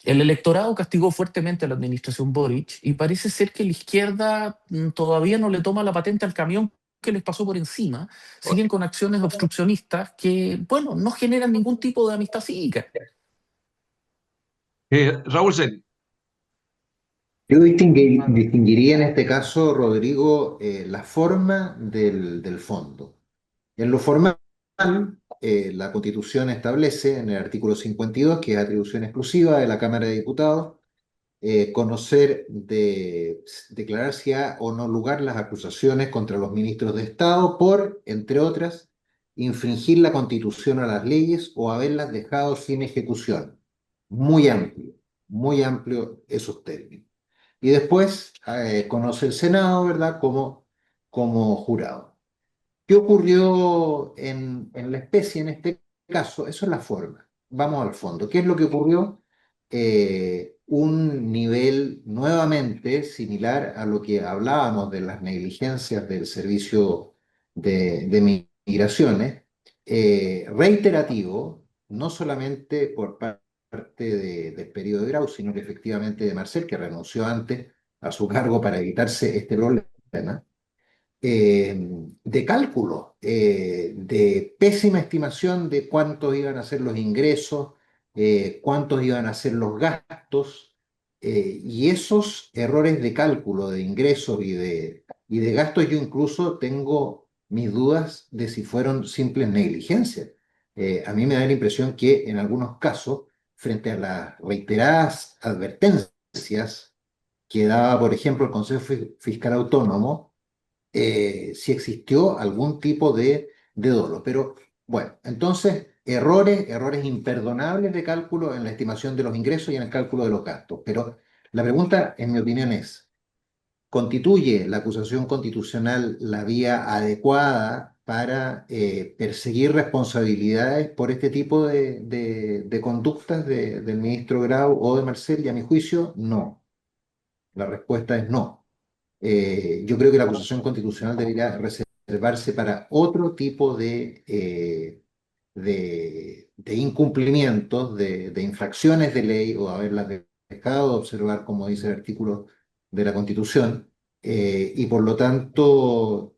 electorado castigó fuertemente a la administración Boric y parece ser que la izquierda todavía no le toma la patente al camión que les pasó por encima. Siguen con acciones obstruccionistas que, bueno, no generan ningún tipo de amistad cívica. Raúl Sen. Yo distinguiría en este caso, Rodrigo, la forma del fondo. En lo formal, la Constitución establece en el artículo 52, que es atribución exclusiva de la Cámara de Diputados, declarar si ha o no lugar las acusaciones contra los ministros de Estado por, entre otras, infringir la Constitución o las leyes o haberlas dejado sin ejecución. Muy amplio esos términos. Y después conoce el Senado, ¿verdad?, como jurado. ¿Qué ocurrió en la especie en este caso? Eso es la forma. Vamos al fondo. ¿Qué es lo que ocurrió? Un nivel nuevamente similar a lo que hablábamos de las negligencias del servicio de migraciones, reiterativo, no solamente por parte del periodo de Grau, sino que efectivamente de Marcel, que renunció antes a su cargo para evitarse este problema de cálculo, de pésima estimación de cuántos iban a ser los ingresos, cuántos iban a ser los gastos, y esos errores de cálculo de ingresos y de gastos, yo incluso tengo mis dudas de si fueron simples negligencias. A mí me da la impresión que en algunos casos, frente a las reiteradas advertencias que daba, por ejemplo, el Consejo Fiscal Autónomo, si existió algún tipo de dolo. Pero bueno, entonces errores imperdonables de cálculo en la estimación de los ingresos y en el cálculo de los gastos. Pero la pregunta, en mi opinión, es, ¿constituye la acusación constitucional la vía adecuada para perseguir responsabilidades por este tipo de conductas del ministro Grau o de Marcel? Y a mi juicio, no. La respuesta es no. Yo creo que la acusación constitucional debería reservarse para otro tipo de incumplimientos, de infracciones de ley o haberlas dejado de observar, como dice el artículo de la Constitución. Y por lo tanto,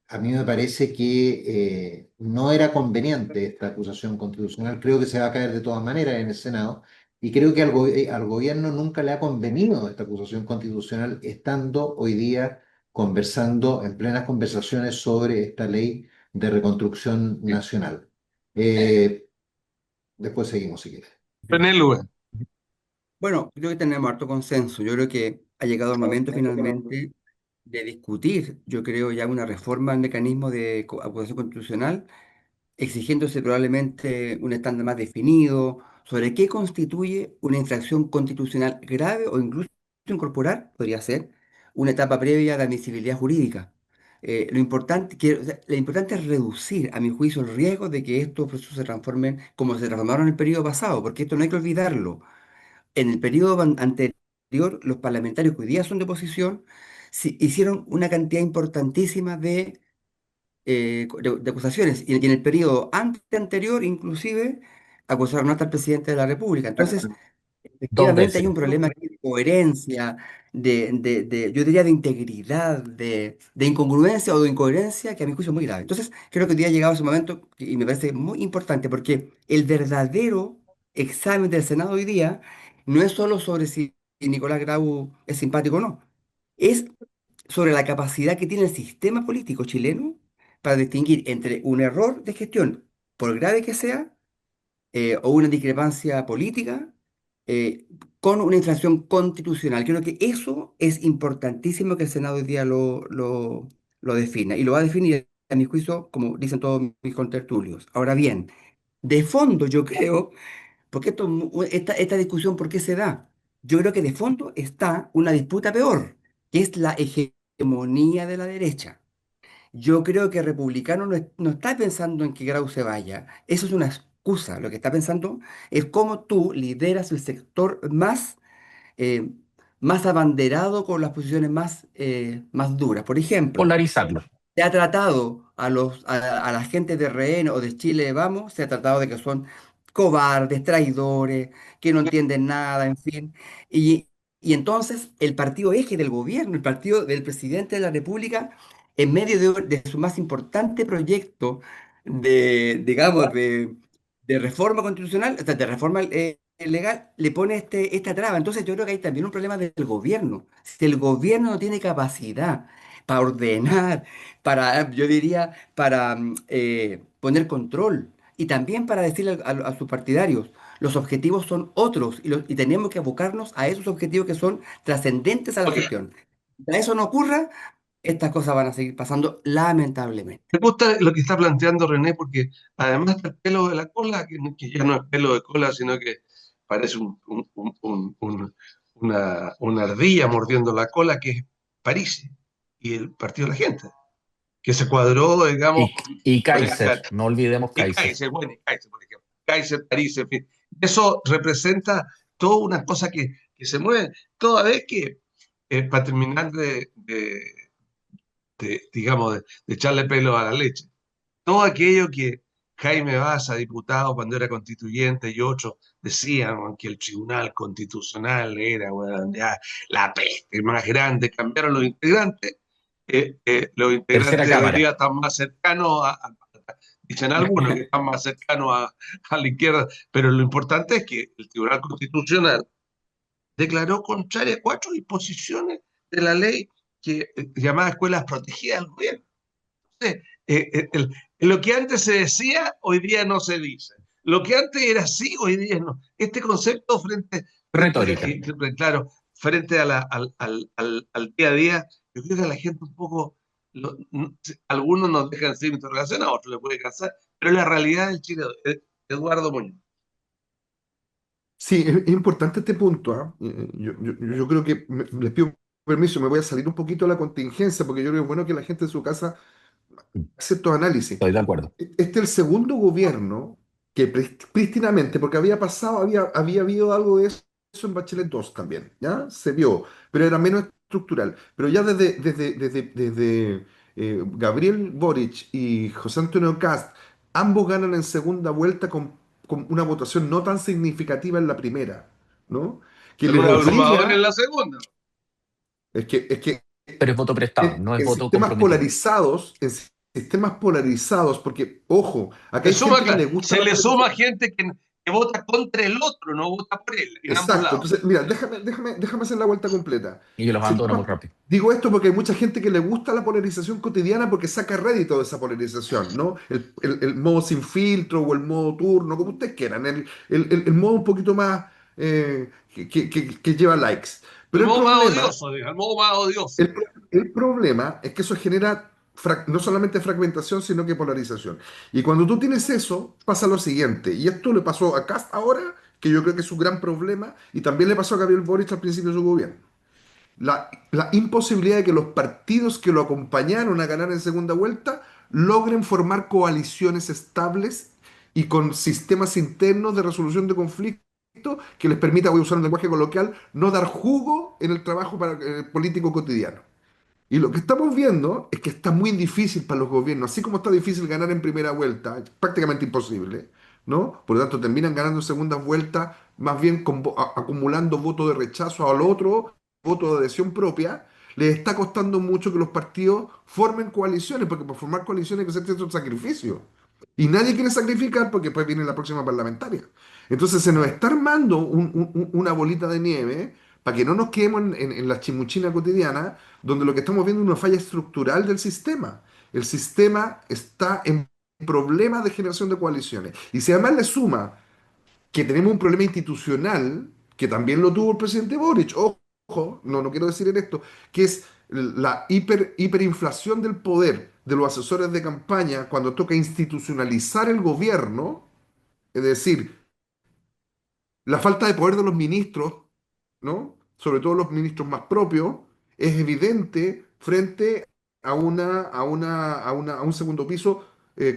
a mí me parece que no era conveniente esta acusación constitucional. Creo que se va a caer de todas maneras en el Senado. Y creo que al gobierno nunca le ha convenido esta acusación constitucional, estando hoy día conversando en plenas conversaciones sobre esta ley de reconstrucción nacional. Eh, Después seguimos, si quieres. Penélope. Bueno, creo que tenemos harto consenso. Yo creo que ha llegado el momento finalmente de discutir, yo creo, ya una reforma al mecanismo de acusación constitucional, exigiéndose probablemente un estándar más definido sobre qué constituye una infracción constitucional grave o incluso incorporar, podría ser, una etapa previa de admisibilidad jurídica. O sea, lo importante es reducir, a mi juicio, el riesgo de que estos procesos se transformen como se transformaron en el periodo pasado, porque esto no hay que olvidarlo. En el periodo anterior, los parlamentarios que hoy día son de oposición hicieron una cantidad importantísima de acusaciones. Y en el periodo anterior, inclusive, acusaron hasta al presidente de la República. Entonces, Dos efectivamente hay veces. un problema aquí de coherencia, yo diría de integridad, de incongruencia o de incoherencia que a mi juicio es muy grave. Entonces, creo que hoy día ha llegado ese momento y me parece muy importante porque el verdadero examen del Senado hoy día no es solo sobre si Nicolás Grau es simpático o no, es sobre la capacidad que tiene el sistema político chileno para distinguir entre un error de gestión, por grave que sea, o una discrepancia política eh, con una infracción constitucional. Creo que eso es importantísimo que el Senado hoy día lo defina y lo va a definir, a mi juicio, como dicen todos mis contertulios. Ahora bien, de fondo yo creo, porque esta discusión, ¿por qué se da? Yo creo que de fondo está una disputa peor, que es la hegemonía de la derecha. Yo creo que Republicano no está pensando en que Grau se vaya. Eso es una excusa. Lo que está pensando es cómo tú lideras el sector eh, más abanderado con las posiciones más duras. Por ejemplo, Polarizarlo. se ha tratado a la gente de RN o de Chile Vamos, se ha tratado de que son cobardes, traidores, que no entienden nada, en fin. Y, y entonces el partido eje del gobierno, el partido del presidente de la República, en medio de su más importante proyecto digamos, de reforma constitucional, o sea, de reforma legal, le pone esta traba. Entonces yo creo que hay también un problema del gobierno. Si el gobierno no tiene capacidad para ordenar, yo diría, para poner control y también para decirle a sus partidarios, los objetivos son otros y tenemos que abocarnos a esos objetivos que son trascendentes a la Oye, gestión. Para eso no ocurra, estas cosas van a seguir pasando lamentablemente. me gusta lo que está planteando René, porque además del pelo de la cola, que ya no es pelo de cola, sino que parece una ardilla mordiendo la cola, que es París y el Partido de la Gente, que se cuadró, digamos, Y con Kaiser, no olvidemos y Kaiser. Kaiser, bueno, y Kaiser, por ejemplo. Kaiser, París, en fin. Eso representa toda una cosa que se mueve, toda vez que, para terminar digamos, de echarle pelo a la leche, todo aquello que Jaime Baza, diputado cuando era constituyente, y otros decían que el Tribunal Constitucional era, bueno, ya, la peste más grande, cambiaron los Tercera integrantes hoy Cámara. día están más cercanos dicen algunos que están más cercanos a la izquierda, pero lo importante es que el Tribunal Constitucional declaró contraria cuatro disposiciones de la ley que llamada Escuelas Protegidas del Gobierno. Entonces, lo que antes se decía, hoy día no se dice. Lo que antes era así, hoy día no. Este concepto Retórica. claro, frente a al día a día, yo creo que a la gente un poco, algunos nos dejan sin interrogación, a otros les puede cansar, pero es la realidad del Chile, Eduardo Muñoz. Sí, es importante este punto, ¿ah? Yo creo que les pido permiso, me voy a salir un poquito de la contingencia, porque yo creo que es bueno que la gente en su casa haga ciertos análisis. Estoy de acuerdo. Este es el segundo gobierno que prístinamente, porque había habido algo de eso en Bachelet 2 también, ¿ya? Se vio, pero era menos estructural. Pero ya desde Gabriel Boric y José Antonio Cast, ambos ganan en segunda vuelta con una votación no tan significativa en la primera, ¿no? Que Pero les un abrumador en obliga, la segunda. es que Pero es voto prestado, no es en voto sistemas comprometido. polarizados, porque, ojo, acá hay gente que le gusta Se la le suma polarización. gente que vota contra el otro, no vota por él, en ambos Exacto. lados. Entonces, mira, déjame hacer la vuelta completa. Y yo los abandono muy Sistemas- rápido. Digo esto porque hay mucha gente que le gusta la polarización cotidiana porque saca rédito de esa polarización, ¿no? El modo sin filtro o el modo turno, como ustedes quieran, el modo un poquito más que lleva likes. El Pero modo más odioso, digo, el modo más odioso. el problema es que eso genera no solamente fragmentación, sino que polarización. Y cuando tú tienes eso, pasa lo siguiente, y esto le pasó a Kast ahora, que yo creo que es su gran problema, y también le pasó a Gabriel Boric al principio de su gobierno. La imposibilidad de que los partidos que lo acompañaron a ganar en segunda vuelta logren formar coaliciones estables y con sistemas internos de resolución de conflictos que les permita, voy a usar un lenguaje coloquial, no dar jugo en el trabajo político cotidiano. Y lo que estamos viendo es que está muy difícil para los gobiernos, así como está difícil ganar en primera vuelta, es prácticamente imposible, ¿no? Por lo tanto, terminan ganando en segunda vuelta, más bien acumulando votos de rechazo al otro, votos de adhesión propia. Les está costando mucho que los partidos formen coaliciones, porque para formar coaliciones hay que hacer ciertos sacrificios. Y nadie quiere sacrificar porque después viene la próxima parlamentaria. Entonces se nos está armando una bolita de nieve para que no nos quedemos en la chimuchina cotidiana, donde lo que estamos viendo es una falla estructural del sistema. El sistema está en problemas de generación de coaliciones. Y si además le suma que tenemos un problema institucional, que también lo tuvo el presidente Boric, ojo, no quiero decir en esto, que es la hiperinflación del poder de los asesores de campaña cuando toca institucionalizar el gobierno, es decir, la falta de poder de los ministros, ¿no? Sobre todo los ministros más propios, es evidente frente a un segundo piso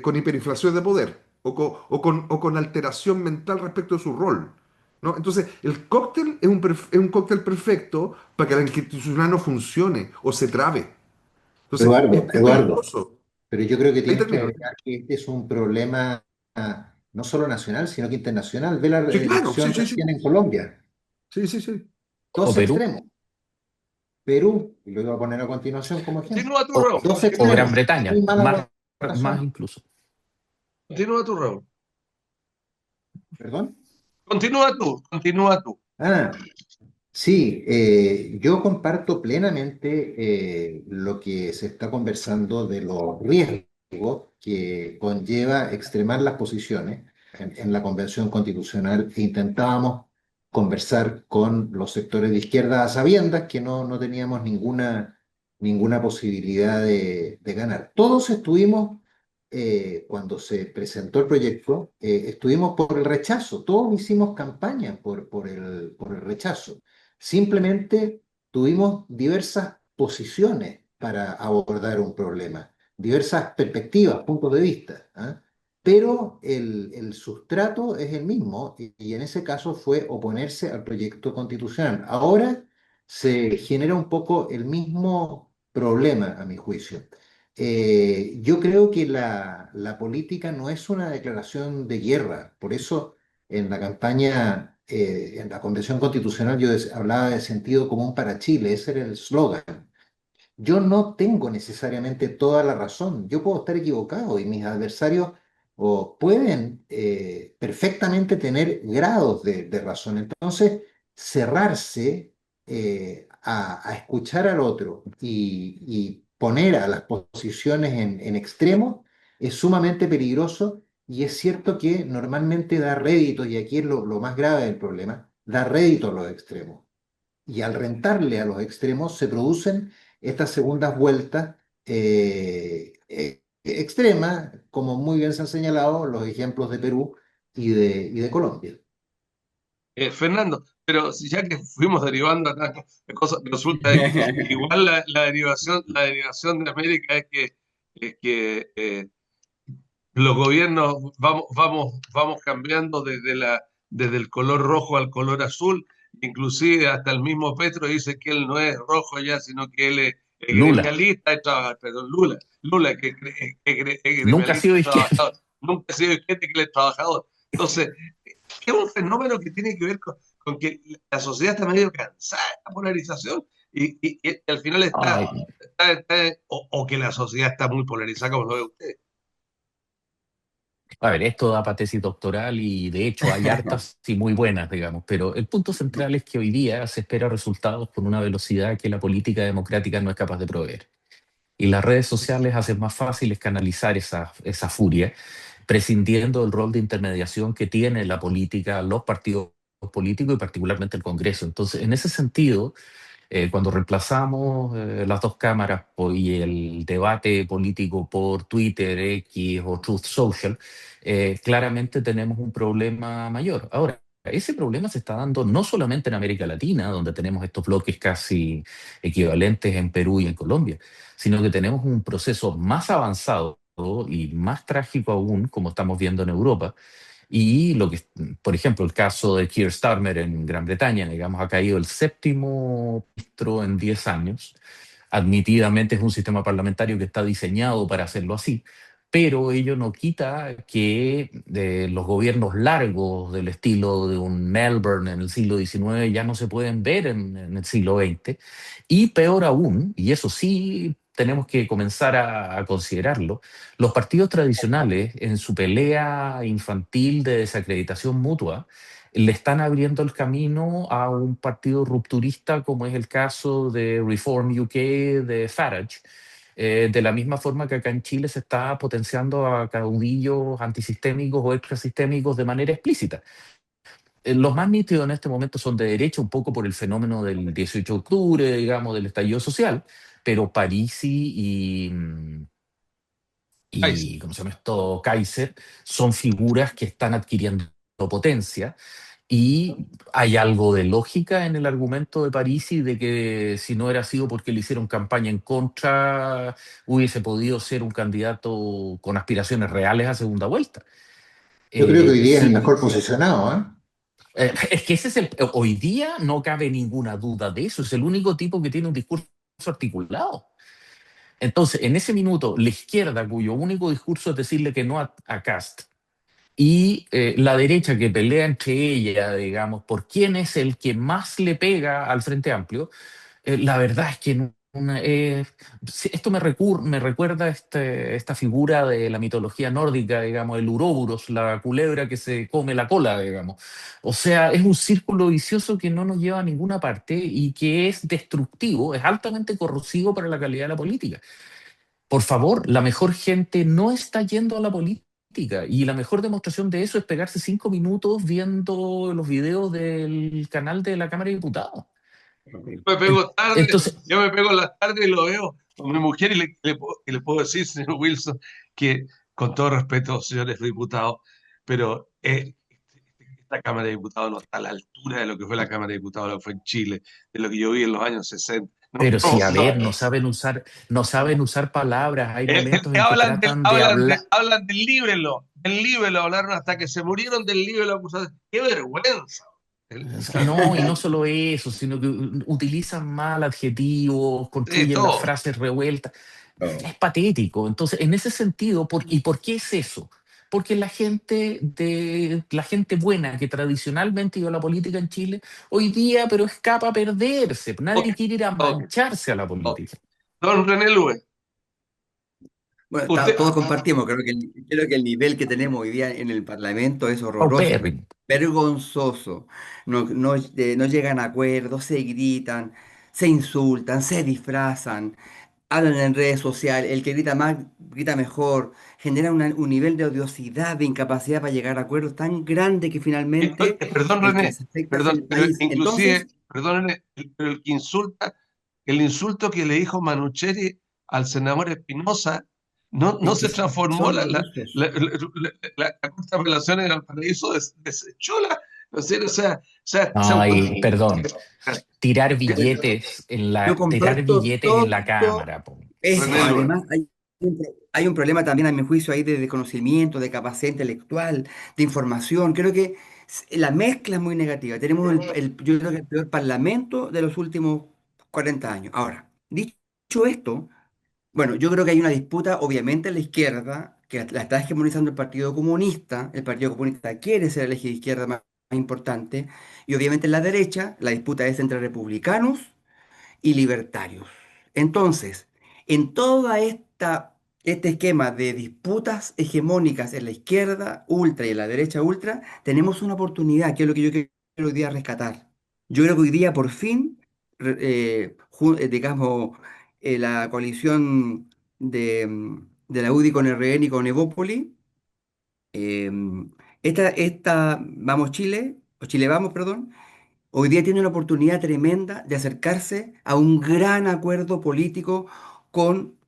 con hiperinflación de poder o con alteración mental respecto de su rol, ¿no? Entonces, el cóctel es un cóctel perfecto para que la institucional no funcione o se trabe. Entonces, es Eduardo, peligroso. pero yo creo que Ahí tienes que termino. agregar que este es un problema no solo nacional, sino que internacional. Ve la Sí, claro, sí, elección sí, sí. recién en Colombia. Sí, sí, sí. O Dos Perú, extremos. Perú, y lo iba a poner a continuación como ejemplo. Continúa tu o, Raúl, Dos o continúa, Gran extremos, Bretaña, muy mala más votación. incluso. continúa tu Raúl. ¿Perdón? Continúa tú. Ah, sí, yo comparto plenamente lo que se está conversando de los riesgos que conlleva extremar las posiciones. En la Convención Constitucional intentábamos conversar con los sectores de izquierda a sabiendas que no teníamos ninguna posibilidad de ganar. Todos estuvimos, cuando se presentó el proyecto, estuvimos por el rechazo, todos hicimos campaña por el rechazo. Simplemente tuvimos diversas posiciones para abordar un problema, diversas perspectivas, puntos de vista, ¿ah? Pero el sustrato es el mismo y en ese caso fue oponerse al proyecto constitucional. Ahora se genera un poco el mismo problema, a mi juicio. Yo creo que la política no es una declaración de guerra, por eso en la campaña, en la Convención Constitucional, yo hablaba de sentido común para Chile, ese era el eslogan. Yo no tengo necesariamente toda la razón, yo puedo estar equivocado y mis adversarios pueden perfectamente tener grados de razón. Entonces, cerrarse a escuchar al otro y poner a las posiciones en extremos es sumamente peligroso y es cierto que normalmente da réditos, y aquí es lo más grave del problema, da rédito a los extremos. Y al rentarle a los extremos se producen estas segundas vueltas extremas, como muy bien se han señalado los ejemplos de Perú y de Colombia. Fernando, pero si ya que fuimos derivando acá, la cosa resulta de que igual la derivación de América es que los gobiernos vamos cambiando desde el color rojo al color azul, inclusive hasta el mismo Petro dice que él no es rojo ya, sino que él es Lula, gremialista, perdón, Lula es nunca ha gremialista, sido de es izquierda. trabajador, nunca ha sido izquierda, que él es trabajador. Entonces, es un fenómeno que tiene que ver con que la sociedad está medio cansada de esta polarización y al final Ay, o que la sociedad está muy polarizada, como lo ve usted. a ver, esto da para tesis doctoral y de hecho hay hartas y muy buenas, digamos, pero el punto central es que hoy día se espera resultados con una velocidad que la política democrática no es capaz de proveer. Y las redes sociales hacen más fácil canalizar esa furia, prescindiendo del rol de intermediación que tiene la política, los partidos políticos y particularmente el Congreso. Entonces, en ese sentido, cuando reemplazamos las dos cámaras y el debate político por Twitter, X o Truth Social, claramente tenemos un problema mayor. Ahora, ese problema se está dando no solamente en América Latina, donde tenemos estos bloques casi equivalentes en Perú y en Colombia, sino que tenemos un proceso más avanzado y más trágico aún, como estamos viendo en Europa, y por ejemplo, el caso de Keir Starmer en Gran Bretaña, digamos, ha caído el séptimo ministro en 10 años. Admitidamente es un sistema parlamentario que está diseñado para hacerlo así, pero ello no quita que los gobiernos largos del estilo de un Melbourne en el siglo XIX ya no se pueden ver en el siglo XX. Y peor aún, y eso sí tenemos que comenzar a considerarlo, los partidos tradicionales, en su pelea infantil de desacreditación mutua, le están abriendo el camino a un partido rupturista como es el caso de Reform UK de Farage, de la misma forma que acá en Chile se está potenciando a caudillos antisistémicos o extrasistémicos de manera explícita. Los más nítidos en este momento son de derecha, un poco por el fenómeno del 18 de octubre, digamos, del estallido social, pero Parisi Ahí sí. y ¿cómo se llama esto? Kaiser son figuras que están adquiriendo potencia. Y hay algo de lógica en el argumento de Parisi de que si no era sido porque le hicieron campaña en contra, hubiese podido ser un candidato con aspiraciones reales a segunda vuelta. Yo creo que hoy día es el Sí, mejor posicionado, ¿eh? es que ese es el. Hoy día no cabe ninguna duda de eso. Es el único tipo que tiene un discurso articulado. Entonces, en ese minuto, la izquierda, cuyo único discurso es decirle que no a Kast, y la derecha que pelea entre ella, digamos, por quién es el que más le pega al Frente Amplio, la verdad es que sí, esto me recuerda esta figura de la mitología nórdica, digamos, el Uroboros, la culebra que se come la cola, digamos. O sea, es un círculo vicioso que no nos lleva a ninguna parte y que es destructivo, es altamente corrosivo para la calidad de la política. Por favor, la mejor gente no está yendo a la política. Y la mejor demostración de eso es pegarse 5 minutos viendo los videos del canal de la Cámara de Diputados. Me pego tarde, Entonces, yo me pego en la tarde y lo veo con mi mujer y le puedo decir, señor Wilson, que con todo respeto, señores diputados, pero esta Cámara de Diputados no está a la altura de lo que fue la Cámara de Diputados, lo que fue en Chile, de lo que yo vi en los años 60. No, pero no, si, a no. ver, no saben usar palabras, hay momentos en que Hablan tratan de hablar. hablan del libelo, hablaron hasta que se murieron del libelo acusados. ¡Qué vergüenza! No, y no solo eso, sino que utilizan mal adjetivos, De construyen las todo. frases revueltas. No. Es patético. Entonces, en ese sentido, ¿y por qué es eso? Porque la gente buena que tradicionalmente iba a la política en Chile, hoy día, pero escapa a perderse. Ok, Nadie quiere ir a ok, mancharse a la ok. política. Don René Luis, Bueno, usted, todos compartimos, creo que el nivel que tenemos hoy día en el Parlamento es horroroso, Paupérrimo. vergonzoso. No llegan a acuerdos, se gritan, se insultan, se disfrazan, hablan en redes sociales, el que grita más, grita mejor, genera un nivel de odiosidad, de incapacidad para llegar a acuerdos tan grande que finalmente perdón el que René, les afecta es perdón, el pero país. inclusive, Entonces, perdón René, pero el insulto que le dijo Manucheri al senador Espinosa, no es que se transformó son abusos. la Corte de Apelaciones al Paraíso, desechó no sé, se Ay, perdón. Yo Tirar comparto billetes en la todo cámara, po. eso. René Luis. Además, hay un problema también, a mi juicio, ahí de conocimiento, de capacidad intelectual, de información. Creo que la mezcla es muy negativa. Tenemos yo creo que el peor parlamento de los últimos 40 años. Ahora, dicho esto, bueno, yo creo que hay una disputa, obviamente, en la izquierda, que la está hegemonizando el Partido Comunista. El Partido Comunista quiere ser el eje de izquierda más importante. Y obviamente en la derecha, la disputa es entre republicanos y libertarios. Entonces, en toda este esquema de disputas hegemónicas en la izquierda ultra y en la derecha ultra, tenemos una oportunidad, que es lo que yo quiero hoy día rescatar. Yo creo que hoy día por fin, digamos, la coalición de la UDI con RN y con Evópoli, eh, esta Vamos Chile, o Chile Vamos, perdón, hoy día tiene una oportunidad tremenda de acercarse a un gran acuerdo político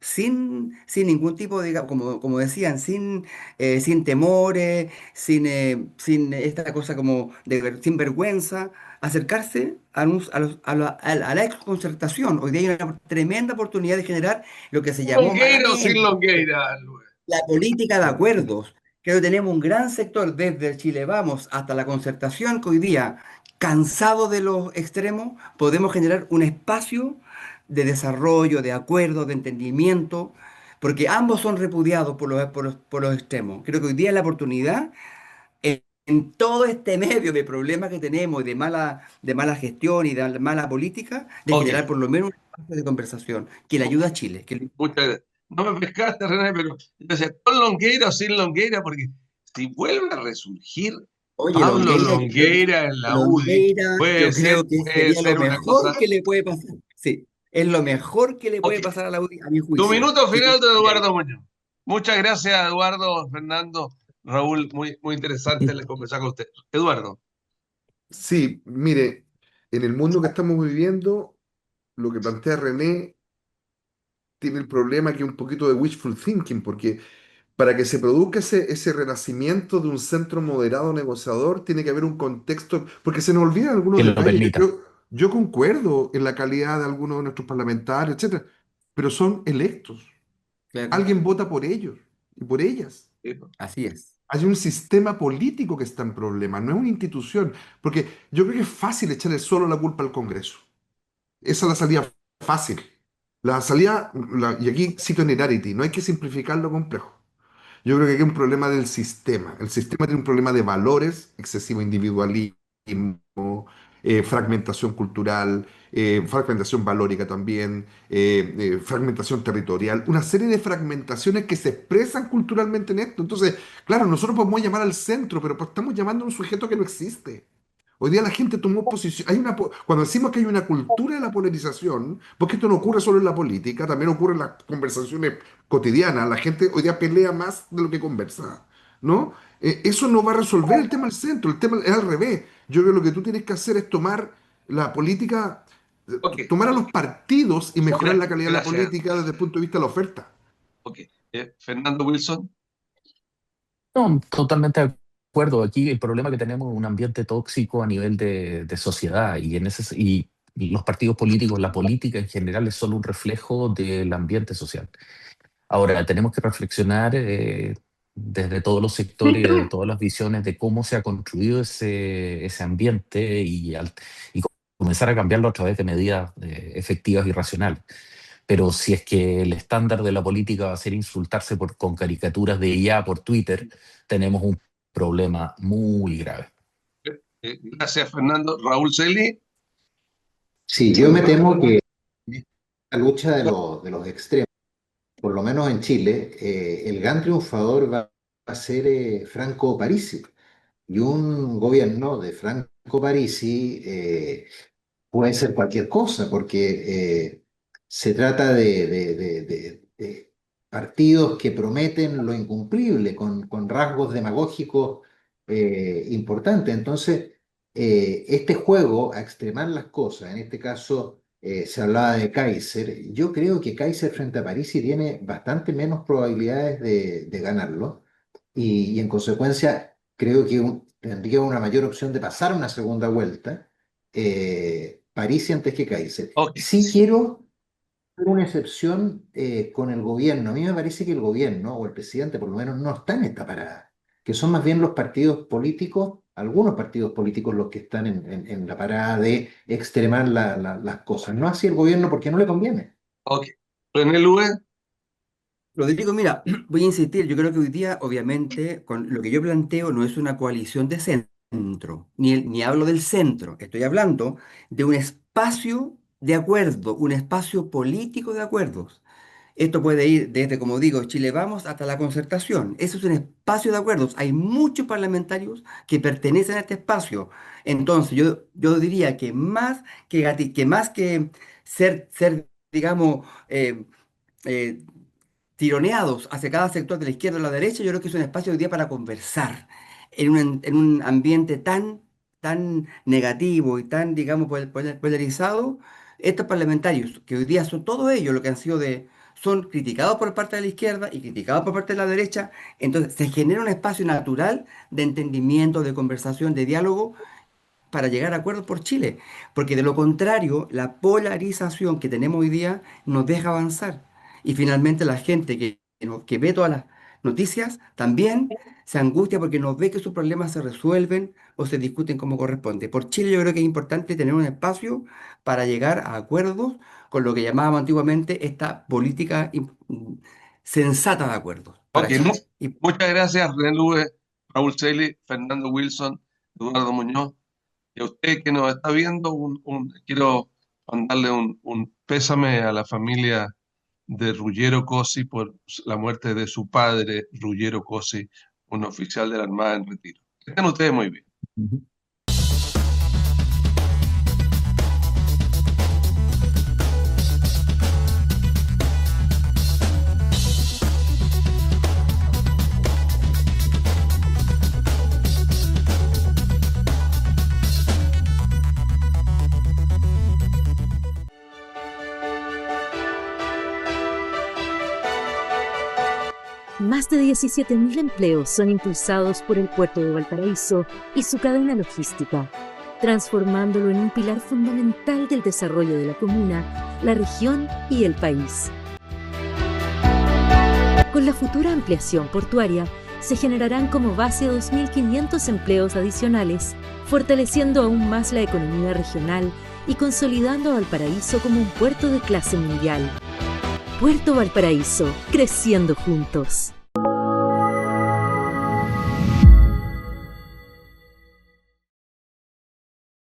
sin ningún tipo de, como decían, sin temores, sin esta cosa como sin vergüenza, acercarse a la exconcertación. Hoy día hay una tremenda oportunidad de generar lo que se llamó ¿Longueira o sin malamente Longueira, Luis? la política de acuerdos. Creo que tenemos un gran sector desde el Chile Vamos hasta la concertación que hoy día, cansado de los extremos, podemos generar un espacio de desarrollo, de acuerdo, de entendimiento, porque ambos son repudiados por los extremos. Creo que hoy día es la oportunidad, en todo este medio de problemas que tenemos y de mala gestión y de mala política, de Ok, generar por lo menos un espacio de conversación que le ayude a Chile. muchas gracias. No me pescaste, René, pero yo decía, ¿con Longueira o sin Longueira? Porque si vuelve a resurgir Oye, Pablo Longueira, yo creo que Longueira en la UDI, Longueira, yo creo que puede sería lo ser una mejor cosa. que le puede pasar. Sí, es lo mejor que le Ok, puede pasar a la UDI, a mi tu juicio. minuto Sí, final de Eduardo Muñoz. Muchas gracias, Eduardo, Fernando, Raúl, muy, muy interesante conversar con usted. Eduardo. Sí, mire, en el mundo que estamos viviendo, lo que plantea René tiene el problema que es un poquito de wishful thinking, porque para que se produzca ese renacimiento de un centro moderado negociador, tiene que haber un contexto, porque se nos olvidan algunos que lo detalles. permita. Yo concuerdo en la calidad de algunos de nuestros parlamentarios, etcétera, pero son electos. Claro, Alguien vota por ellos y por ellas. Sí, ¿no? así es. Hay un sistema político que está en problema, no es una institución, porque yo creo que es fácil echarle solo la culpa al Congreso. Esa es la salida fácil. La salida, y aquí cito Nerarity, no hay que simplificar lo complejo. Yo creo que aquí hay un problema del sistema. El sistema tiene un problema de valores, excesivo individualismo, fragmentación cultural, fragmentación valórica también, fragmentación territorial, una serie de fragmentaciones que se expresan culturalmente en esto. Entonces, claro, nosotros podemos llamar al centro, pero pues estamos llamando a un sujeto que no existe. Hoy día la gente tomó posición. Cuando decimos que hay una cultura de la polarización, porque esto no ocurre solo en la política, también ocurre en las conversaciones cotidianas. La gente hoy día pelea más de lo que conversa, ¿no? Eso no va a resolver el tema del centro, el tema es al revés. Yo creo que lo que tú tienes que hacer es tomar la política, Ok, tomar a los partidos y mejorar la calidad de la gracias. política desde el punto de vista de la oferta. Ok. Fernando Wilson. No, totalmente de acuerdo. Aquí el problema que tenemos es un ambiente tóxico a nivel de sociedad y los partidos políticos, la política en general es solo un reflejo del ambiente social. Ahora, tenemos que reflexionar desde todos los sectores y de todas las visiones de cómo se ha construido ese ambiente y comenzar a cambiarlo a través de medidas efectivas y racionales. Pero si es que el estándar de la política va a ser insultarse con caricaturas de IA por Twitter, tenemos un problema muy grave. Gracias, Fernando. Raúl Celi. Sí, yo me temo que la lucha de los extremos, por lo menos en Chile, el gran triunfador va a ser Franco Parisi. Y un gobierno de Franco Parisi puede ser cualquier cosa, porque se trata de partidos que prometen lo incumplible, con rasgos demagógicos importantes. Entonces, este juego a extremar las cosas, en este caso se hablaba de Kaiser, yo creo que Kaiser frente a Parisi tiene bastante menos probabilidades de ganarlo y en consecuencia creo que tendría una mayor opción de pasar una segunda vuelta, París antes que Kaiser. Ok. Sí quiero hacer una excepción con el gobierno. A mí me parece que el gobierno o el presidente por lo menos no está en esta parada, que son más bien los partidos políticos, algunos partidos políticos los que están en la parada de extremar las cosas. No así el gobierno porque no le conviene. Ok. René Lugue. Rodrigo, mira, voy a insistir, yo creo que hoy día, obviamente, con lo que yo planteo no es una coalición de centro, ni hablo del centro, estoy hablando de un espacio de acuerdo, un espacio político de acuerdos. Esto puede ir desde, como digo, Chile Vamos hasta la concertación. Eso es un espacio de acuerdos. Hay muchos parlamentarios que pertenecen a este espacio. Entonces, yo diría que más que ser digamos, eh, tironeados hacia cada sector de la izquierda o la derecha, yo creo que es un espacio hoy día para conversar en un ambiente tan negativo y tan, digamos, polarizado. Estos parlamentarios, que hoy día son todos ellos lo que han sido son criticados por parte de la izquierda y criticados por parte de la derecha, entonces se genera un espacio natural de entendimiento, de conversación, de diálogo para llegar a acuerdos por Chile, porque de lo contrario, la polarización que tenemos hoy día nos deja avanzar. Y finalmente la gente que ve todas las noticias también se angustia porque no ve que sus problemas se resuelven o se discuten como corresponde. Por Chile yo creo que es importante tener un espacio para llegar a acuerdos con lo que llamábamos antiguamente esta política sensata de acuerdos para Ok. Chile. Y Muchas gracias, René Lugue, Raúl Celi, Fernando Wilson, Eduardo Muñoz. Y a usted que nos está viendo, quiero mandarle un pésame a la familia de Ruggero Cosi por la muerte de su padre, Ruggero Cosi, un oficial de la Armada en retiro. Que estén ustedes muy bien. Ujú. Más de 17.000 empleos son impulsados por el puerto de Valparaíso y su cadena logística, transformándolo en un pilar fundamental del desarrollo de la comuna, la región y el país. Con la futura ampliación portuaria, se generarán como base 2.500 empleos adicionales, fortaleciendo aún más la economía regional y consolidando a Valparaíso como un puerto de clase mundial. Puerto Valparaíso, creciendo juntos.